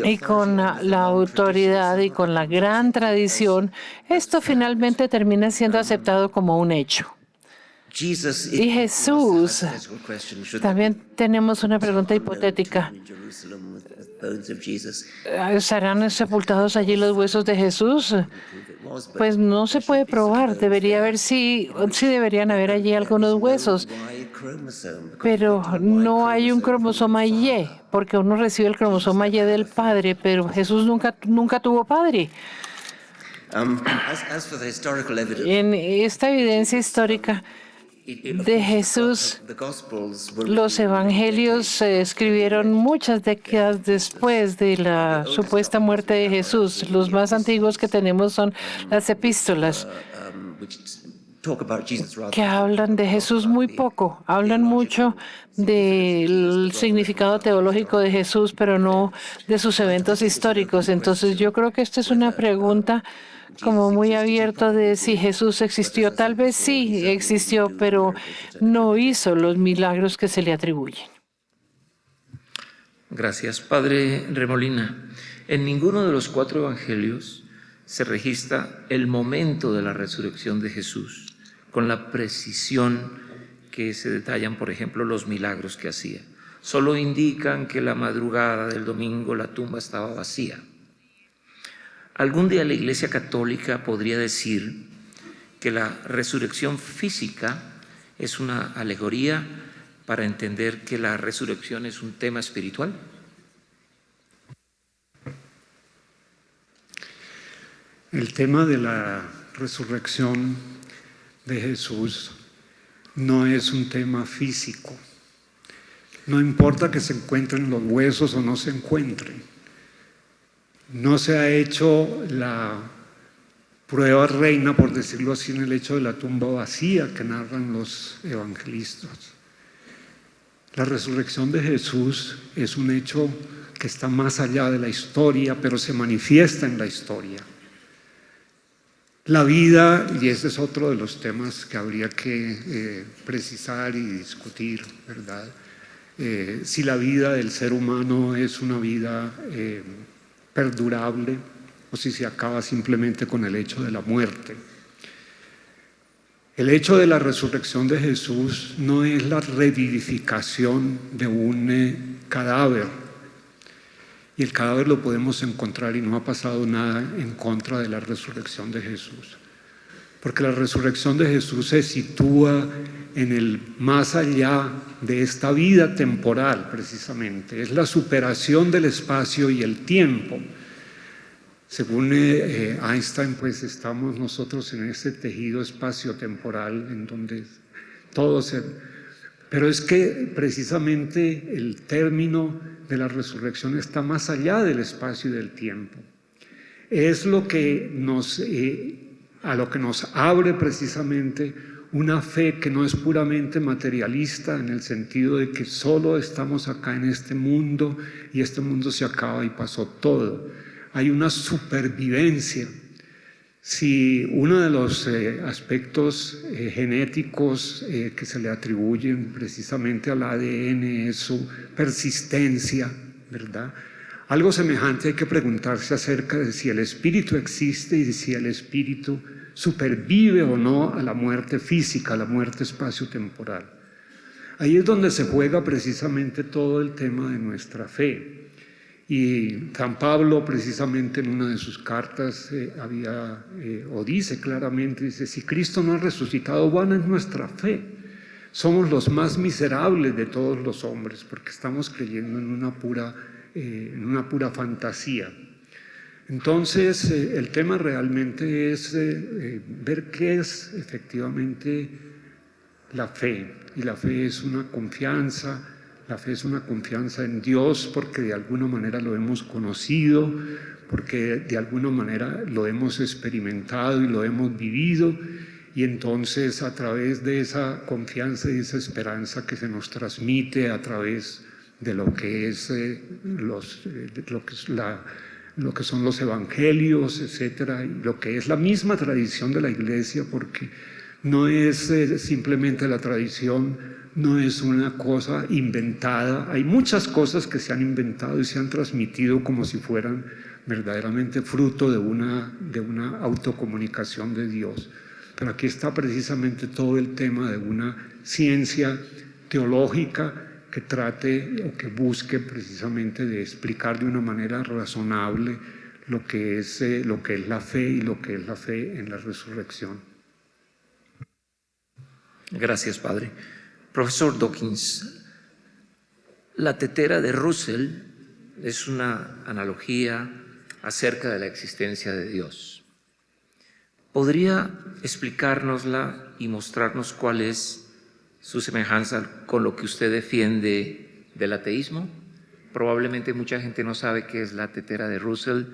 Y con la autoridad y con la gran tradición, esto finalmente termina siendo aceptado como un hecho. Y Jesús, también tenemos una pregunta hipotética. ¿Estarán sepultados allí los huesos de Jesús? Pues no se puede probar. Debería haber, sí deberían haber allí algunos huesos. Pero no hay un cromosoma Y, porque uno recibe el cromosoma Y del padre, pero Jesús nunca tuvo padre. En esta evidencia histórica de Jesús, los evangelios se escribieron muchas décadas después de la supuesta muerte de Jesús. Los más antiguos que tenemos son las epístolas, que hablan de Jesús muy poco. Hablan mucho del significado teológico de Jesús, pero no de sus eventos históricos. Entonces, yo creo que esta es una pregunta como muy abierta de si Jesús existió. Tal vez sí existió, pero no hizo los milagros que se le atribuyen. Gracias, Padre Remolina. En ninguno de los 4 evangelios se registra el momento de la resurrección de Jesús con la precisión que se detallan, por ejemplo, los milagros que hacía. Solo indican que la madrugada del domingo la tumba estaba vacía. Algún día la Iglesia Católica podría decir que la resurrección física es una alegoría para entender que la resurrección es un tema espiritual. El tema de la resurrección de Jesús no es un tema físico. No importa que se encuentren los huesos o no se encuentren. No se ha hecho la prueba reina, por decirlo así, en el hecho de la tumba vacía que narran los evangelistas. La resurrección de Jesús es un hecho que está más allá de la historia, pero se manifiesta en la historia. La vida, y ese es otro de los temas que habría que precisar y discutir, ¿verdad? Si la vida del ser humano es una vida perdurable o si se acaba simplemente con el hecho de la muerte. El hecho de la resurrección de Jesús no es la revivificación de un cadáver. Y el cadáver lo podemos encontrar y no ha pasado nada en contra de la resurrección de Jesús. Porque la resurrección de Jesús se sitúa en el más allá de esta vida temporal, precisamente. Es la superación del espacio y el tiempo. Según Einstein, pues estamos nosotros en este tejido espacio-temporal en donde todo se... Pero es que precisamente el término de la resurrección está más allá del espacio y del tiempo. Es lo que a lo que nos abre precisamente una fe que no es puramente materialista, en el sentido de que solo estamos acá en este mundo y este mundo se acaba y pasó todo. Hay una supervivencia. Si uno de los aspectos genéticos que se le atribuyen precisamente al ADN es su persistencia, ¿verdad? Algo semejante hay que preguntarse acerca de si el espíritu existe y de si el espíritu supervive o no a la muerte física, a la muerte espacio-temporal. Ahí es donde se juega precisamente todo el tema de nuestra fe. Y San Pablo, precisamente en una de sus cartas, dice claramente, dice, si Cristo no ha resucitado, vana es nuestra fe. Somos los más miserables de todos los hombres, porque estamos creyendo en una pura fantasía. Entonces, el tema realmente es ver qué es efectivamente la fe. Y la fe es una confianza, la fe es una confianza en Dios porque de alguna manera lo hemos conocido, porque de alguna manera lo hemos experimentado y lo hemos vivido. Y entonces a través de esa confianza y esa esperanza que se nos transmite a través de lo que es lo que son los evangelios, etcétera, y lo que es la misma tradición de la Iglesia, porque no es simplemente la tradición, no es una cosa inventada. Hay muchas cosas que se han inventado y se han transmitido como si fueran verdaderamente fruto de una autocomunicación de Dios. Pero aquí está precisamente todo el tema de una ciencia teológica que trate o que busque precisamente de explicar de una manera razonable lo que es la fe y lo que es la fe en la resurrección. Gracias, padre. Profesor Dawkins, la tetera de Russell es una analogía acerca de la existencia de Dios. ¿Podría explicárnosla y mostrarnos cuál es su semejanza con lo que usted defiende del ateísmo? Probablemente mucha gente no sabe qué es la tetera de Russell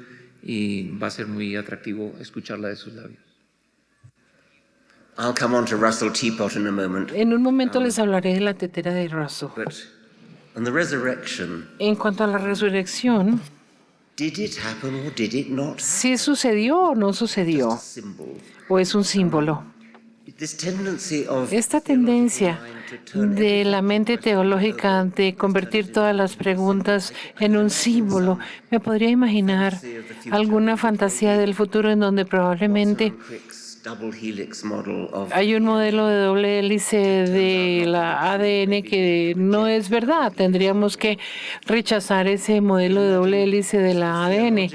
y va a ser muy atractivo escucharla de sus labios. I'll come on to Russell Teapot in a moment. En un momento les hablaré de la tetera de Russell. But on the resurrection, En cuanto a la resurrección, did it happen or did it not? ¿sí sucedió o no sucedió? Symbol. ¿O es un símbolo? This tendency of Esta tendencia de la mente teológica de convertir todas las preguntas en un símbolo, me podría imaginar alguna fantasía del futuro en donde probablemente Crick's double helix model of hay un modelo de doble hélice de la ADN que no es verdad. Tendríamos que rechazar ese modelo de doble hélice de la ADN.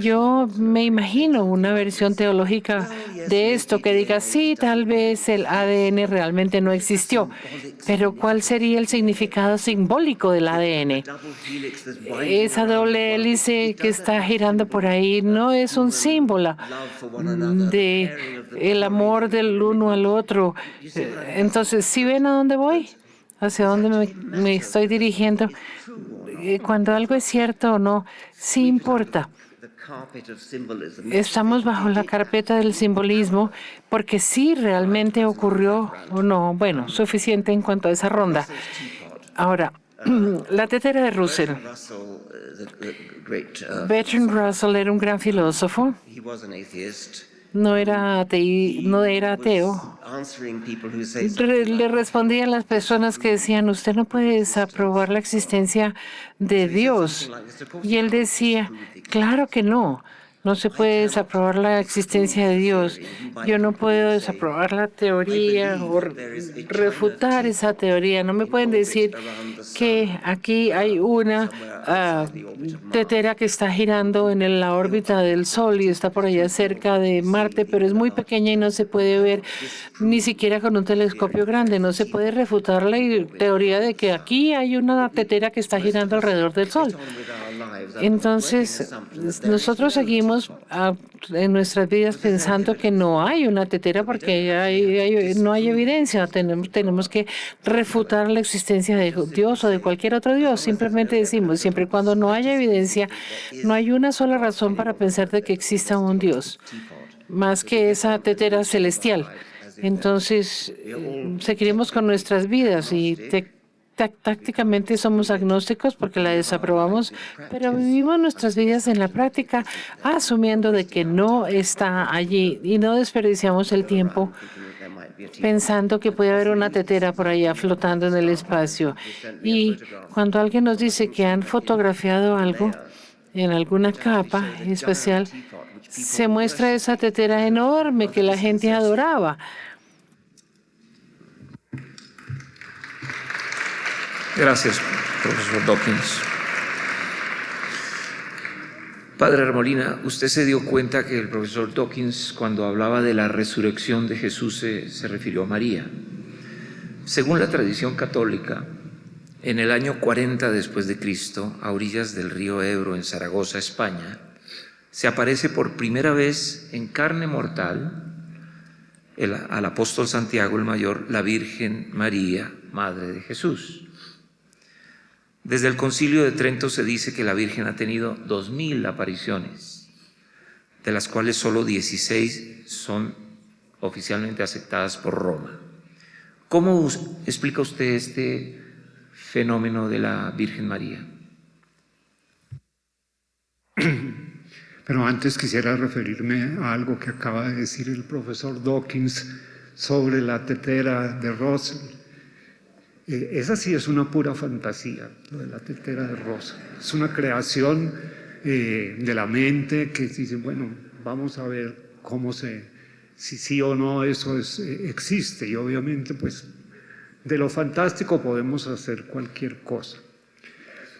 Yo me imagino una versión teológica de esto que diga, sí, tal vez el ADN realmente no existió, pero ¿cuál sería el significado simbólico del ADN? double helix that's winding Esa doble hélice que está girando por ahí no es un símbolo de el amor del uno al otro. Entonces, ¿sí ven a dónde voy? ¿Hacia dónde me estoy dirigiendo? Cuando algo es cierto o no, sí importa. the carpet of symbolism. Estamos bajo la carpeta del simbolismo porque sí realmente ocurrió o no. Bueno, suficiente en cuanto a esa ronda. Ahora, la tetera de Russell. Russell, the great, Bertrand Russell era un gran filósofo. he was an atheist. No era ateo. Answering people who say Le respondía a las personas que decían, usted no puede desaprobar la existencia de Dios. Y él decía, claro que no. No se puede desaprobar la existencia de Dios. Yo no puedo desaprobar la teoría o refutar esa teoría. No me pueden decir que aquí hay una tetera que está girando en la órbita del Sol y está por allá cerca de Marte, pero es muy pequeña y no se puede ver ni siquiera con un telescopio grande. No se puede refutar la teoría de que aquí hay una tetera que está girando alrededor del Sol. Entonces, nosotros seguimos en nuestras vidas pensando que no hay una tetera porque no hay evidencia. Tenemos que refutar la existencia de Dios o de cualquier otro Dios. Simplemente decimos, siempre y cuando no haya evidencia, no hay una sola razón para pensar de que exista un Dios, más que esa tetera celestial. Entonces, seguiremos con nuestras vidas y tácticamente somos agnósticos porque la desaprobamos, pero vivimos nuestras vidas en la práctica asumiendo de que no está allí y no desperdiciamos el tiempo pensando que puede haber una tetera por allá flotando en el espacio. Y cuando alguien nos dice que han fotografiado algo en alguna capa especial, se muestra esa tetera enorme que la gente adoraba. Gracias, profesor Dawkins. Padre Remolina, usted se dio cuenta que el profesor Dawkins, cuando hablaba de la resurrección de Jesús, se refirió a María. Según la tradición católica, en el año 40 después de Cristo, a orillas del río Ebro, en Zaragoza, España, se aparece por primera vez en carne mortal al apóstol Santiago el Mayor, la Virgen María, Madre de Jesús. Desde el Concilio de Trento se dice que la Virgen ha tenido 2000 apariciones, de las cuales solo 16 son oficialmente aceptadas por Roma. ¿Cómo explica usted este fenómeno de la Virgen María? Pero antes quisiera referirme a algo que acaba de decir el profesor Dawkins sobre la tetera de Russell. Esa sí es una pura fantasía, lo de la tetera de Russell. Es una creación de la mente que dice, bueno, vamos a ver si sí o no eso existe. Y obviamente, pues, de lo fantástico podemos hacer cualquier cosa.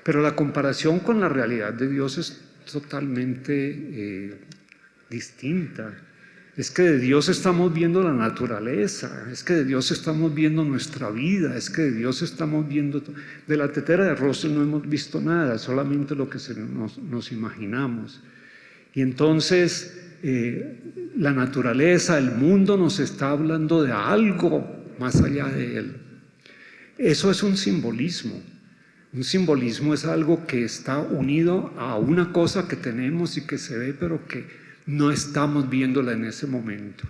Pero la comparación con la realidad de Dios es totalmente distinta. Es que de Dios estamos viendo la naturaleza, es que de Dios estamos viendo nuestra vida, es que de Dios estamos viendo... De la tetera de Russell no hemos visto nada, solamente lo que nos imaginamos. Y entonces la naturaleza, el mundo nos está hablando de algo más allá de él. Eso es un simbolismo. Un simbolismo es algo que está unido a una cosa que tenemos y que se ve, pero que no estamos viéndola en ese momento.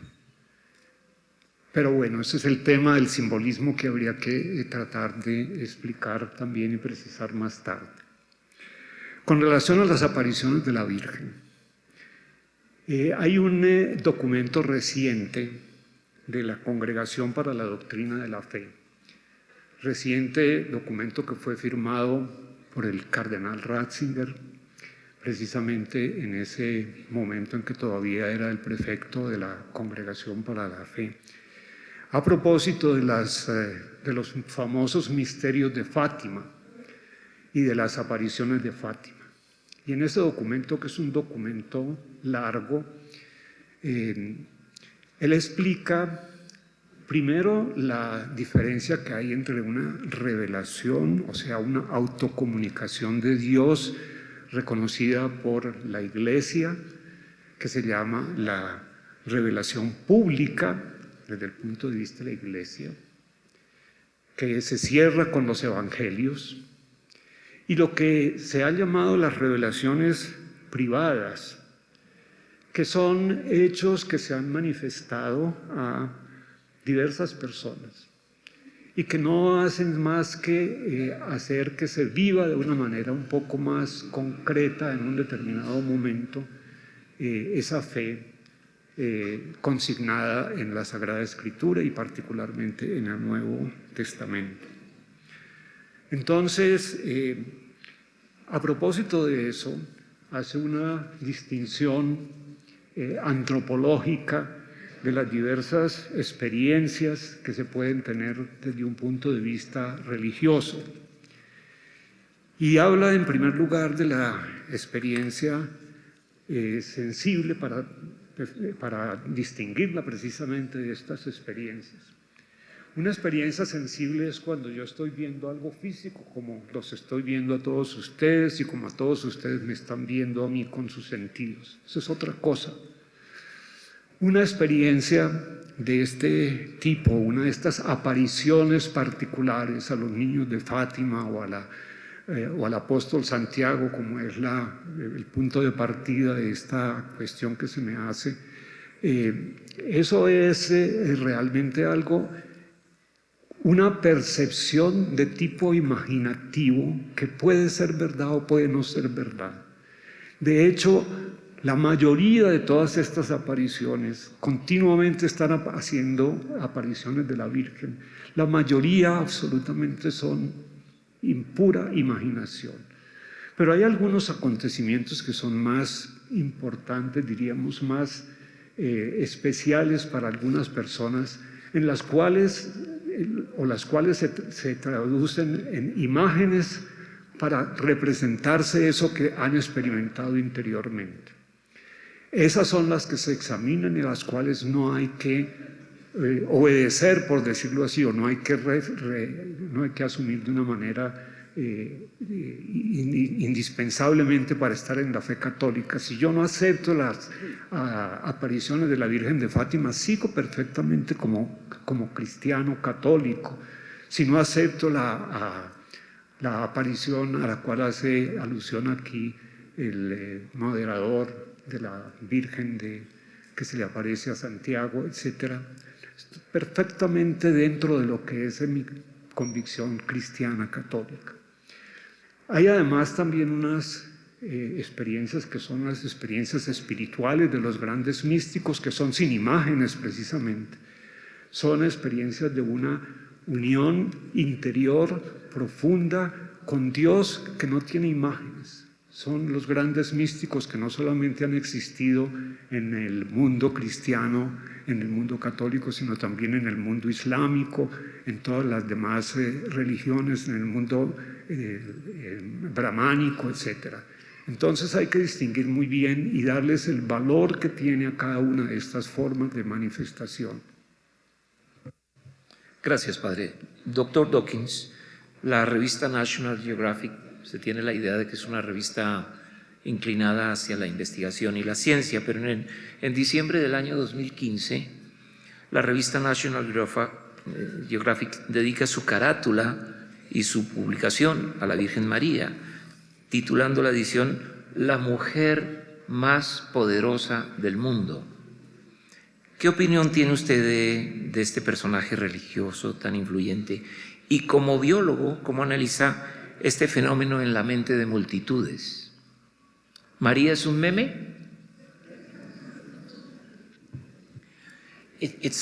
Pero bueno, ese es el tema del simbolismo que habría que tratar de explicar también y precisar más tarde. Con relación a las apariciones de la Virgen, hay un documento reciente de la Congregación para la Doctrina de la Fe, reciente documento que fue firmado por el cardenal Ratzinger, precisamente en ese momento en que todavía era el prefecto de la Congregación para la Fe, a propósito de los famosos misterios de Fátima y de las apariciones de Fátima. Y en ese documento, que es un documento largo, él explica primero la diferencia que hay entre una revelación, o sea, una autocomunicación de Dios reconocida por la Iglesia, que se llama la revelación pública desde el punto de vista de la Iglesia, que se cierra con los evangelios, y lo que se ha llamado las revelaciones privadas, que son hechos que se han manifestado a diversas personas y que no hacen más que hacer que se viva de una manera un poco más concreta en un determinado momento esa fe consignada en la Sagrada Escritura y particularmente en el Nuevo Testamento. Entonces, a propósito de eso, hace una distinción antropológica de las diversas experiencias que se pueden tener desde un punto de vista religioso. Y habla en primer lugar de la experiencia sensible para distinguirla precisamente de estas experiencias. Una experiencia sensible es cuando yo estoy viendo algo físico, como los estoy viendo a todos ustedes y como a todos ustedes me están viendo a mí con sus sentidos. Eso es otra cosa. Una experiencia de este tipo, una de estas apariciones particulares a los niños de Fátima o al apóstol Santiago, como es el punto de partida de esta cuestión que se me hace, eso es realmente algo, una percepción de tipo imaginativo que puede ser verdad o puede no ser verdad. De hecho, la mayoría de todas estas apariciones continuamente están haciendo apariciones de la Virgen. La mayoría absolutamente son pura imaginación. Pero hay algunos acontecimientos que son más importantes, diríamos más especiales para algunas personas, en las cuales se traducen en imágenes para representarse eso que han experimentado interiormente. Esas son las que se examinan y las cuales no hay que obedecer, por decirlo así, o no hay que asumir de una manera indispensablemente para estar en la fe católica. Si yo no acepto las apariciones de la Virgen de Fátima, sigo perfectamente como cristiano católico. Si no acepto la aparición a la cual hace alusión aquí el moderador de la Virgen que se le aparece a Santiago, etc., perfectamente dentro de lo que es mi convicción cristiana católica. Hay además también unas experiencias que son las experiencias espirituales de los grandes místicos, que son sin imágenes precisamente. Son experiencias de una unión interior profunda con Dios que no tiene imágenes. Son los grandes místicos que no solamente han existido en el mundo cristiano, en el mundo católico, sino también en el mundo islámico, en todas las demás religiones, en el mundo brahmánico, etc. Entonces hay que distinguir muy bien y darles el valor que tiene a cada una de estas formas de manifestación. Gracias, padre. Doctor Dawkins, la revista National Geographic, se tiene la idea de que es una revista inclinada hacia la investigación y la ciencia, pero en diciembre del año 2015, la revista National Geographic dedica su carátula y su publicación a la Virgen María, titulando la edición La mujer más poderosa del mundo. ¿Qué opinión tiene usted de este personaje religioso tan influyente? Y como biólogo, ¿cómo analiza este fenómeno en la mente de multitudes? ¿María es un meme? Es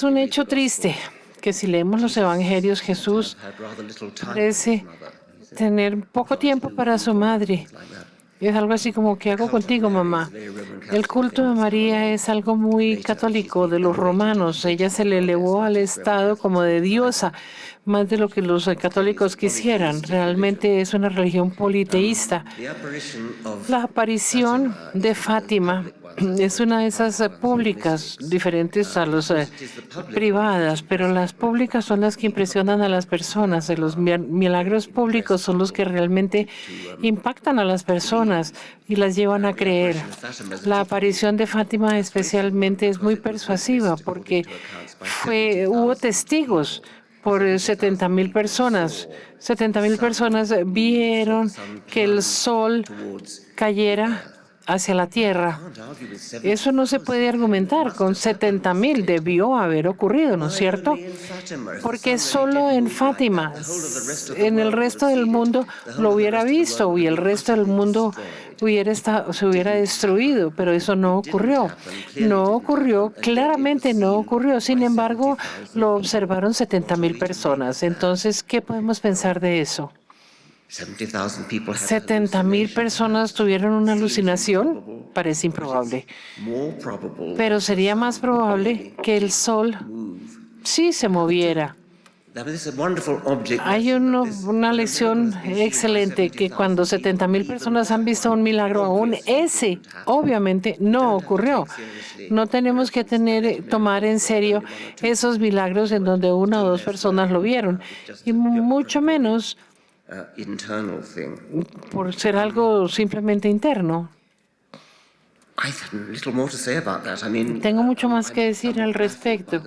un hecho triste que si leemos los evangelios, Jesús parece tener poco tiempo para su madre. Es algo así como, ¿qué hago contigo, mamá? El culto de María es algo muy católico de los romanos. Ella se le elevó al estado como de diosa, más de lo que los católicos quisieran. Realmente es una religión politeísta. La aparición de Fátima es una de esas públicas, diferentes a las privadas, pero las públicas son las que impresionan a las personas. Los milagros públicos son los que realmente impactan a las personas y las llevan a creer. La aparición de Fátima especialmente es muy persuasiva porque hubo testigos por 70,000 personas. 70,000 personas vieron que el sol cayera hacia la tierra. Eso no se puede argumentar. Con 70,000 debió haber ocurrido, ¿no es cierto? Porque solo en Fátima, en el resto del mundo lo hubiera visto y el resto del mundo se hubiera destruido, pero eso no ocurrió. No ocurrió, claramente no ocurrió. Sin embargo, lo observaron 70,000 personas. Entonces, ¿qué podemos pensar de eso? 70,000 personas tuvieron una alucinación, parece improbable. Pero sería más probable que el sol sí se moviera. Hay una lección excelente que cuando 70,000 personas han visto un milagro, aún ese obviamente no ocurrió. No tenemos que tomar en serio esos milagros en donde una o dos personas lo vieron, y mucho menos por ser algo simplemente interno. Tengo mucho más que decir al respecto.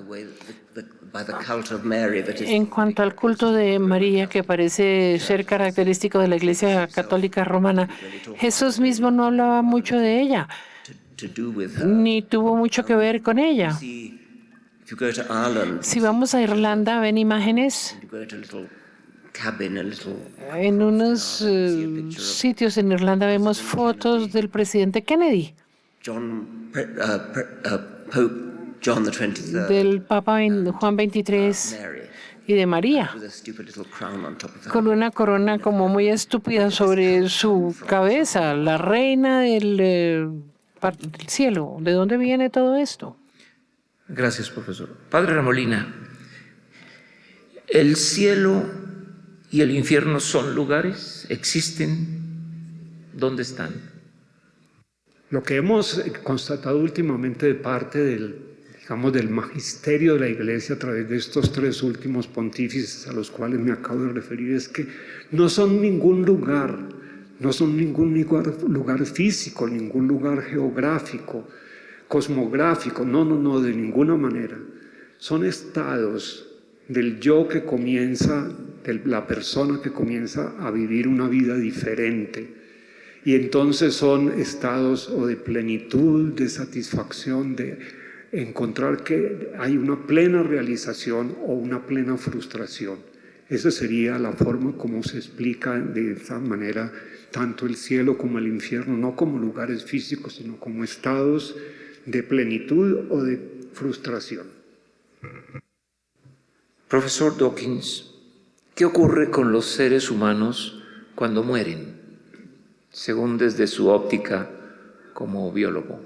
En cuanto al culto de María, que parece ser característico de la Iglesia Católica Romana, Jesús mismo no hablaba mucho de ella, ni tuvo mucho que ver con ella. Si vamos a Irlanda, ven imágenes. En unos sitios en Irlanda vemos fotos del presidente Kennedy, del Papa Juan XXIII y de María, con una corona como muy estúpida sobre su cabeza, la reina del cielo. ¿De dónde viene todo esto? Gracias, profesor. Padre Remolina, ¿el cielo y el infierno son lugares? ¿Existen? ¿Dónde están? Lo que hemos constatado últimamente de parte del digamos, del magisterio de la Iglesia a través de estos tres últimos pontífices a los cuales me acabo de referir es que no son ningún lugar, no son ningún lugar físico, ningún lugar geográfico, cosmográfico, no, de ninguna manera. Son estados del yo que comienza, de la persona que comienza a vivir una vida diferente. Y entonces son estados o de plenitud, de satisfacción, de encontrar que hay una plena realización o una plena frustración. Esa sería la forma como se explica de esta manera tanto el cielo como el infierno, no como lugares físicos, sino como estados de plenitud o de frustración. Profesor Dawkins, ¿qué ocurre con los seres humanos cuando mueren, según desde su óptica como biólogo?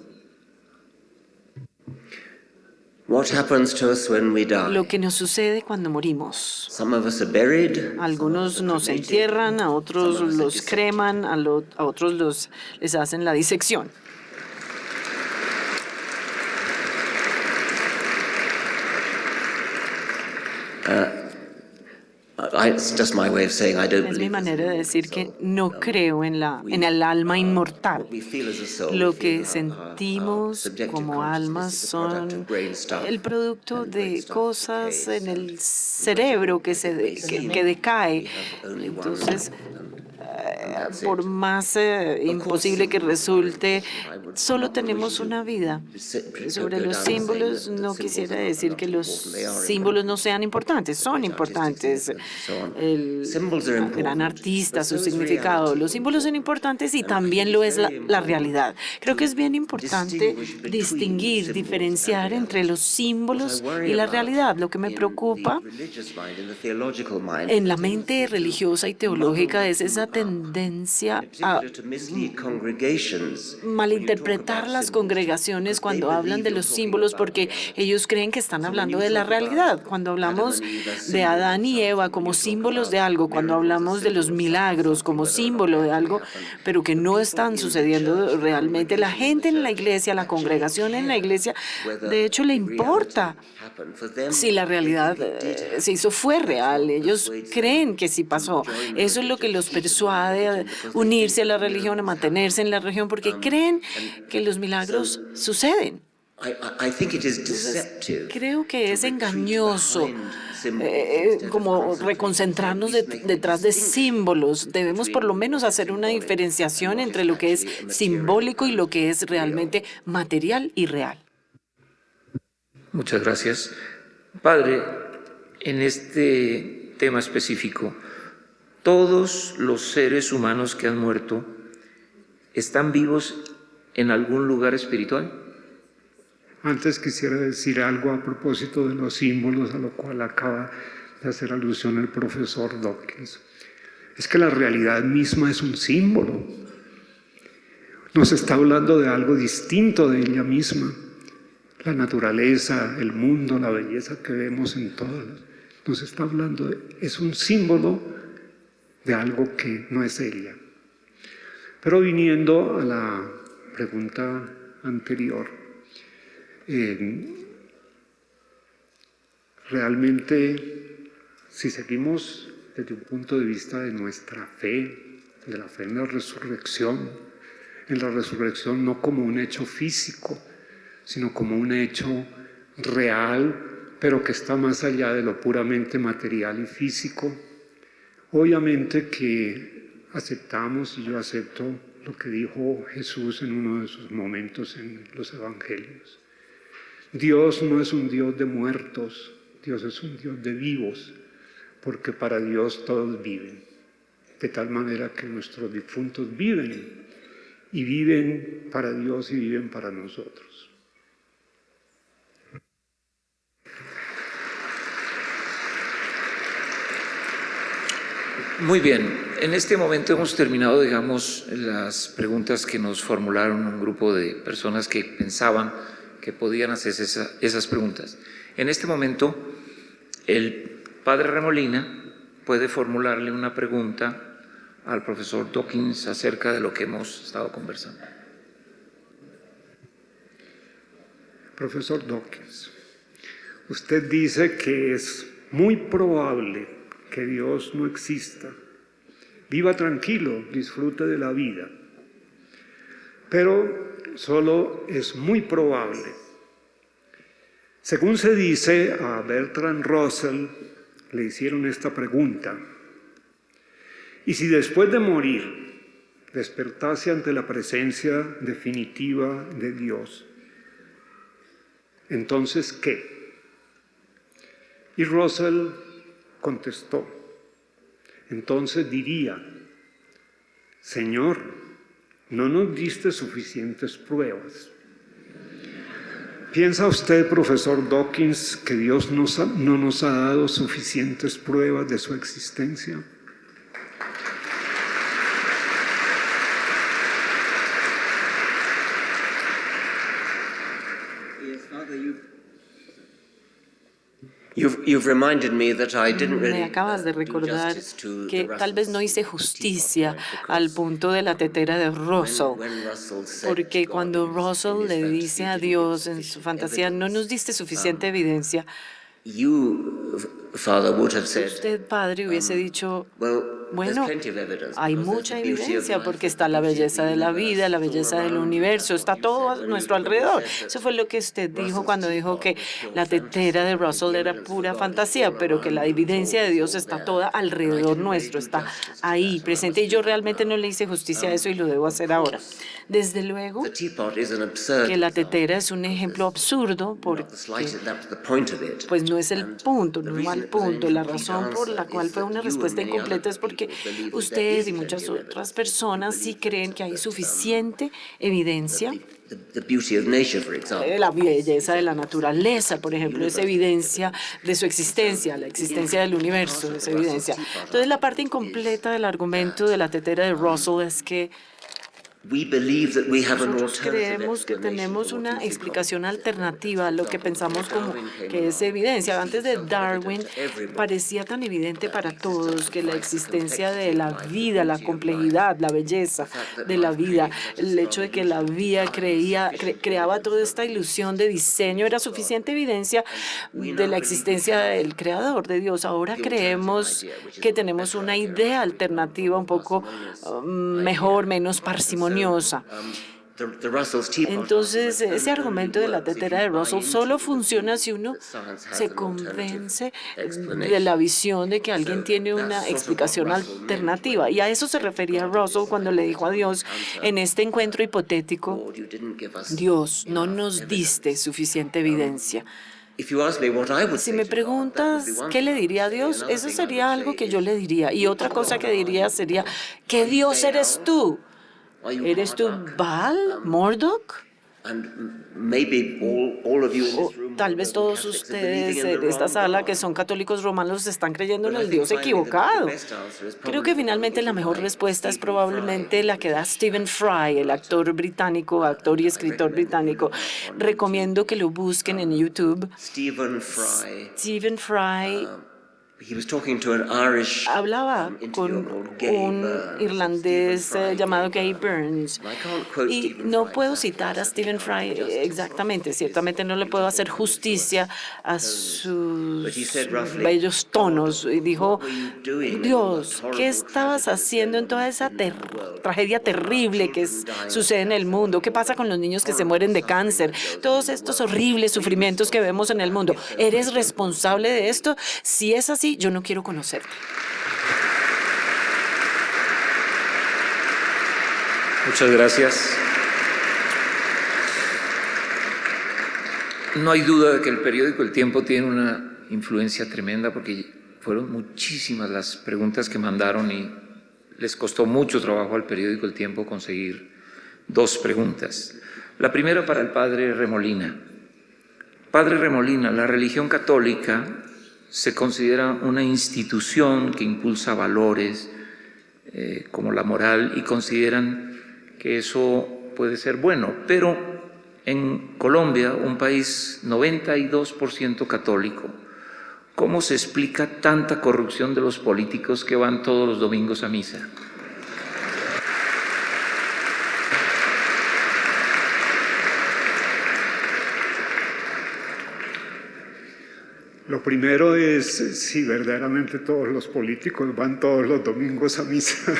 What happens to us when we die? Lo que nos sucede cuando morimos. Some of us are buried. Algunos nos entierran, a otros los creman, a otros les hacen la disección. It's just my way of saying I don't Es mi believe manera de decir que no creo en el alma inmortal. we feel as a soul. Lo we que feel our sentimos subjective como almas consciousness is the product son of brain stuff, el producto and brain de stuff cosas decays, en and el cerebro que decae. we have only one Entonces, and that's por it. más imposible que resulte, solo tenemos una vida. Sobre los símbolos, no quisiera decir que los símbolos no sean importantes, son importantes. El gran artista, su significado, los símbolos son importantes y también lo es la realidad. Creo que es bien importante distinguir, diferenciar entre los símbolos y la realidad. Lo que me preocupa en la mente religiosa y teológica es esa tendencia a malinterpretar las congregaciones cuando hablan de los símbolos porque ellos creen que están hablando de la realidad. Cuando hablamos de Adán y Eva como símbolos de algo, cuando hablamos de los milagros como símbolo de algo, pero que no están sucediendo realmente, la gente en la iglesia, la congregación en la iglesia, de hecho le importa si la realidad si eso fue real. Ellos creen que sí pasó. Eso es lo que los persuade a unirse a la religión, a mantenerse en la religión, porque creen que los milagros suceden. Entonces, creo que es engañoso como reconcentrarnos detrás de símbolos. Debemos por lo menos hacer una diferenciación entre lo que es simbólico y lo que es realmente material y real. Muchas gracias. Padre, en este tema específico, ¿todos los seres humanos que han muerto están vivos en algún lugar espiritual? Antes quisiera decir algo a propósito de los símbolos, a lo cual acaba de hacer alusión el profesor Dawkins. Es que la realidad misma es un símbolo. Nos está hablando de algo distinto de ella misma. La naturaleza, el mundo, la belleza que vemos en todos. Nos está hablando, es un símbolo de algo que no es ella. Pero viniendo a la pregunta anterior, realmente, si seguimos desde un punto de vista de nuestra fe, de la fe en la resurrección no como un hecho físico, sino como un hecho real, pero que está más allá de lo puramente material y físico, obviamente que aceptamos, y yo acepto lo que dijo Jesús en uno de sus momentos en los evangelios. Dios no es un Dios de muertos, Dios es un Dios de vivos, porque para Dios todos viven, de tal manera que nuestros difuntos viven, y viven para Dios y viven para nosotros. Muy bien, en este momento hemos terminado, digamos, las preguntas que nos formularon un grupo de personas que pensaban que podían hacerse esas preguntas. En este momento, el padre Remolina puede formularle una pregunta al profesor Dawkins acerca de lo que hemos estado conversando. Profesor Dawkins, usted dice que es muy probable que Dios no exista. Viva tranquilo, disfrute de la vida. Pero solo es muy probable. Según se dice, a Bertrand Russell le hicieron esta pregunta: ¿y si después de morir despertase ante la presencia definitiva de Dios? Entonces, ¿qué? Y Russell contestó, entonces diría: Señor, no nos diste suficientes pruebas. ¿Piensa usted, profesor Dawkins, que Dios no nos ha dado suficientes pruebas de su existencia? You've reminded me that I didn't Me really acabas de do recordar justice to que the tal vez no hice justicia al punto de la tetera de Russell, when Russell said porque to cuando God in Russell his le fantasy, dice a "Didn't give Dios en su sufficient fantasía, no nos evidence", diste suficiente evidencia, you, Father, would have said, usted, padre, hubiese dicho, well, there's bueno, plenty of evidence hay because there's mucha the beauty of evidencia life, porque there's está the la beauty of belleza the de la universe, vida, la it's all belleza del around you. universo, That's está what you said todo a when nuestro you alrededor. said Eso that fue lo que usted dijo Russell's cuando dijo teapot que was pure la tetera de fantasy, but Russell the era evidence for pura God is fantasía, all pero que la around you, evidencia de Dios it's all está there. toda And I alrededor didn't really nuestro, do está justice to ahí that, and I presente. must Y yo do that realmente now. no le hice justicia a eso y lo debo Of hacer ahora. course, Desde luego the teapot is an absurd que la example, tetera es un because ejemplo there's absurdo not porque the slightest, that was the point of it. pues no es el And punto, the no va reason al it was an punto. La incomplete razón por la answer cual is fue that una you and respuesta many other incompleta es porque people believe that there usted is y plenty muchas of otras evidence, personas sí creen que hay suficiente evidencia. the beauty of nature, for example. La belleza de la naturaleza, por ejemplo, es evidencia de su existencia, la existencia del universo es evidencia. Entonces, la parte incompleta del argumento de la tetera de Russell es que We believe that we have an nosotros alternative creemos que explanation tenemos for what una you think of explicación as alternativa a lo que pensamos como Darwin came que es along. evidencia. It Antes seemed de self-evident Darwin to everybody parecía tan evidente that para the existence todos of que la life, the existencia complexity de of la life, the vida, la beauty of life, complejidad, la belleza the fact that de la life vida, creates such a el hecho strong de que la illusion of vida time, creaba sufficient toda evidence esta of ilusión de diseño, era suficiente evidencia de la existencia del Creador, de Dios. Ahora creemos que tenemos una idea alternativa un poco mejor, menos parsimoniosa. Entonces, ese argumento de la tetera de Russell solo funciona si uno se convence de la visión de que alguien tiene una explicación alternativa. Y a eso se refería Russell cuando le dijo a Dios en este encuentro hipotético: Dios, no nos diste suficiente evidencia. Si me preguntas qué le diría a Dios, eso sería algo que yo le diría. Y otra cosa que diría sería: ¿qué Dios eres tú? ¿Eres tú Baal, Mordok? O tal vez todos ustedes en esta sala que son católicos romanos están creyendo en el Dios equivocado. Creo que finalmente la mejor respuesta es probablemente la que da Stephen Fry, el actor británico, actor y escritor británico. Recomiendo que lo busquen en YouTube. Stephen Fry hablaba con un irlandés llamado Gay Burns. Y no puedo citar a Stephen Fry exactamente, ciertamente no le puedo hacer justicia a sus bellos tonos. Y dijo: Dios, ¿qué estabas haciendo en toda esa tragedia terrible que sucede en el mundo? ¿Qué pasa con los niños que se mueren de cáncer? Todos estos horribles sufrimientos que vemos en el mundo. ¿Eres responsable de esto? Si es así, yo no quiero conocerte. Muchas gracias. No hay duda de que el periódico El Tiempo tiene una influencia tremenda porque fueron muchísimas las preguntas que mandaron y les costó mucho trabajo al periódico El Tiempo conseguir 2 preguntas. La primera para el padre Remolina. Padre Remolina, la religión católica se considera una institución que impulsa valores como la moral y consideran que eso puede ser bueno, pero en Colombia, un país 92% católico, ¿cómo se explica tanta corrupción de los políticos que van todos los domingos a misa? Lo primero es si verdaderamente todos los políticos van todos los domingos a misa.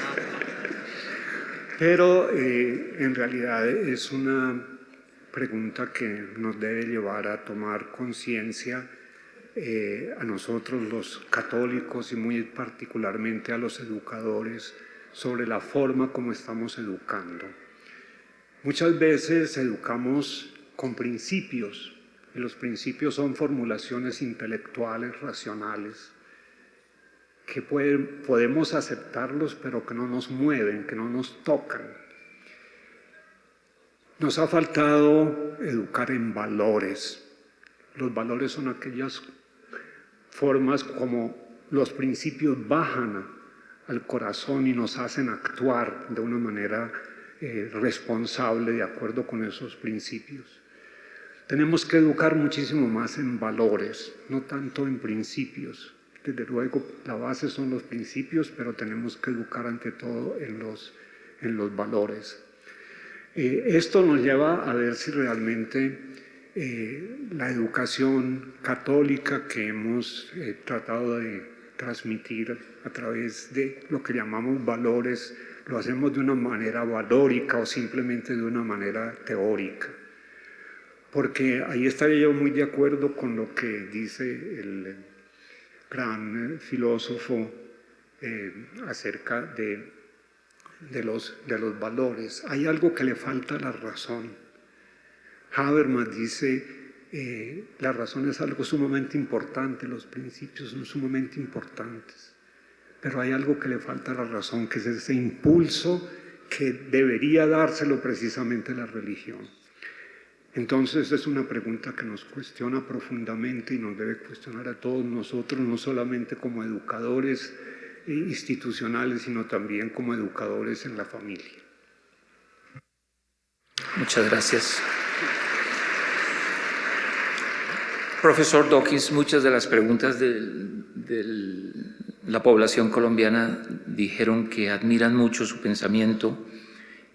Pero en realidad es una pregunta que nos debe llevar a tomar conciencia a nosotros los católicos y muy particularmente a los educadores sobre la forma como estamos educando. Muchas veces educamos con principios, y los principios son formulaciones intelectuales, racionales, que podemos aceptarlos, pero que no nos mueven, que no nos tocan. Nos ha faltado educar en valores. Los valores son aquellas formas como los principios bajan al corazón y nos hacen actuar de una manera responsable de acuerdo con esos principios. Tenemos que educar muchísimo más en valores, no tanto en principios. Desde luego, la base son los principios, pero tenemos que educar ante todo en los valores. Esto nos lleva a ver si realmente la educación católica que hemos tratado de transmitir a través de lo que llamamos valores, lo hacemos de una manera valórica o simplemente de una manera teórica. Porque ahí estaría yo muy de acuerdo con lo que dice el gran filósofo acerca de los valores. Hay algo que le falta a la razón. Habermas dice, la razón es algo sumamente importante, los principios son sumamente importantes, pero hay algo que le falta a la razón, que es ese impulso que debería dárselo precisamente la religión. Entonces es una pregunta que nos cuestiona profundamente y nos debe cuestionar a todos nosotros, no solamente como educadores institucionales, sino también como educadores en la familia. Muchas gracias. Profesor Dawkins, muchas de las preguntas de la población colombiana dijeron que admiran mucho su pensamiento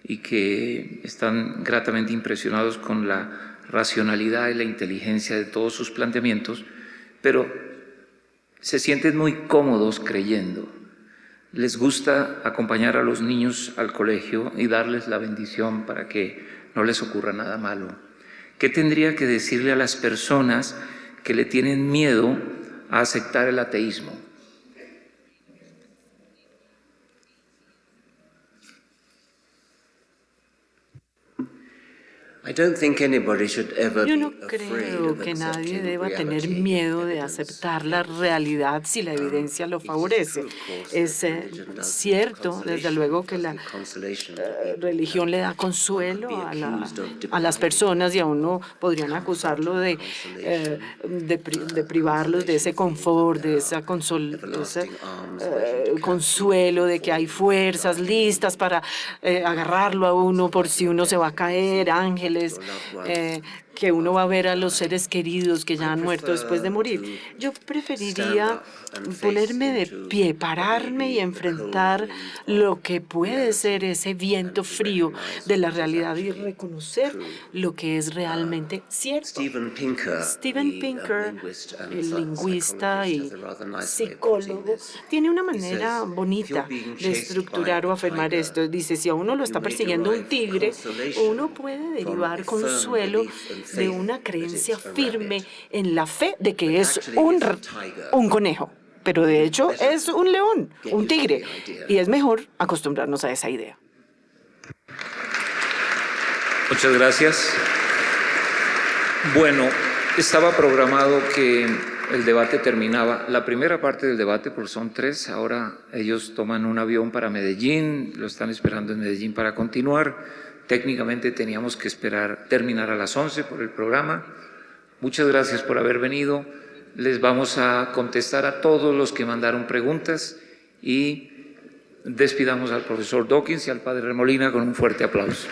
y que están gratamente impresionados con la racionalidad y la inteligencia de todos sus planteamientos, pero se sienten muy cómodos creyendo. Les gusta acompañar a los niños al colegio y darles la bendición para que no les ocurra nada malo. ¿Qué tendría que decirle a las personas que le tienen miedo a aceptar el ateísmo? Yo no creo que nadie deba tener miedo de aceptar la realidad si la evidencia lo favorece. Es cierto, desde luego, que la religión le da consuelo a las personas y a uno podrían acusarlo de privarlos de ese confort, de ese consuelo, de que hay fuerzas listas para agarrarlo a uno por si uno se va a caer, ángeles, que uno va a ver a los seres queridos que ya han muerto después de morir. Yo preferiría ponerme de pie, pararme y enfrentar lo que puede ser ese viento frío de la realidad y reconocer lo que es realmente cierto. Steven Pinker, el lingüista y psicólogo, tiene una manera bonita de estructurar o afirmar esto. Dice, si a uno lo está persiguiendo un tigre, uno puede derivar consuelo de una creencia firme en la fe de que es un conejo. Pero de hecho es un león, un tigre, y es mejor acostumbrarnos a esa idea. Muchas gracias. Bueno, estaba programado que el debate terminaba. La primera parte del debate, porque son 3, ahora ellos toman un avión para Medellín, lo están esperando en Medellín para continuar. Técnicamente teníamos que terminar a las 11 por el programa. Muchas gracias por haber venido. Les vamos a contestar a todos los que mandaron preguntas y despidamos al profesor Dawkins y al padre Remolina con un fuerte aplauso.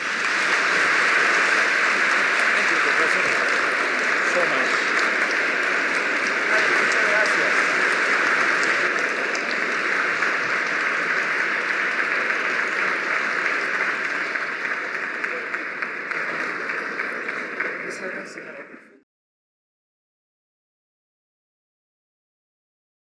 Muchas gracias.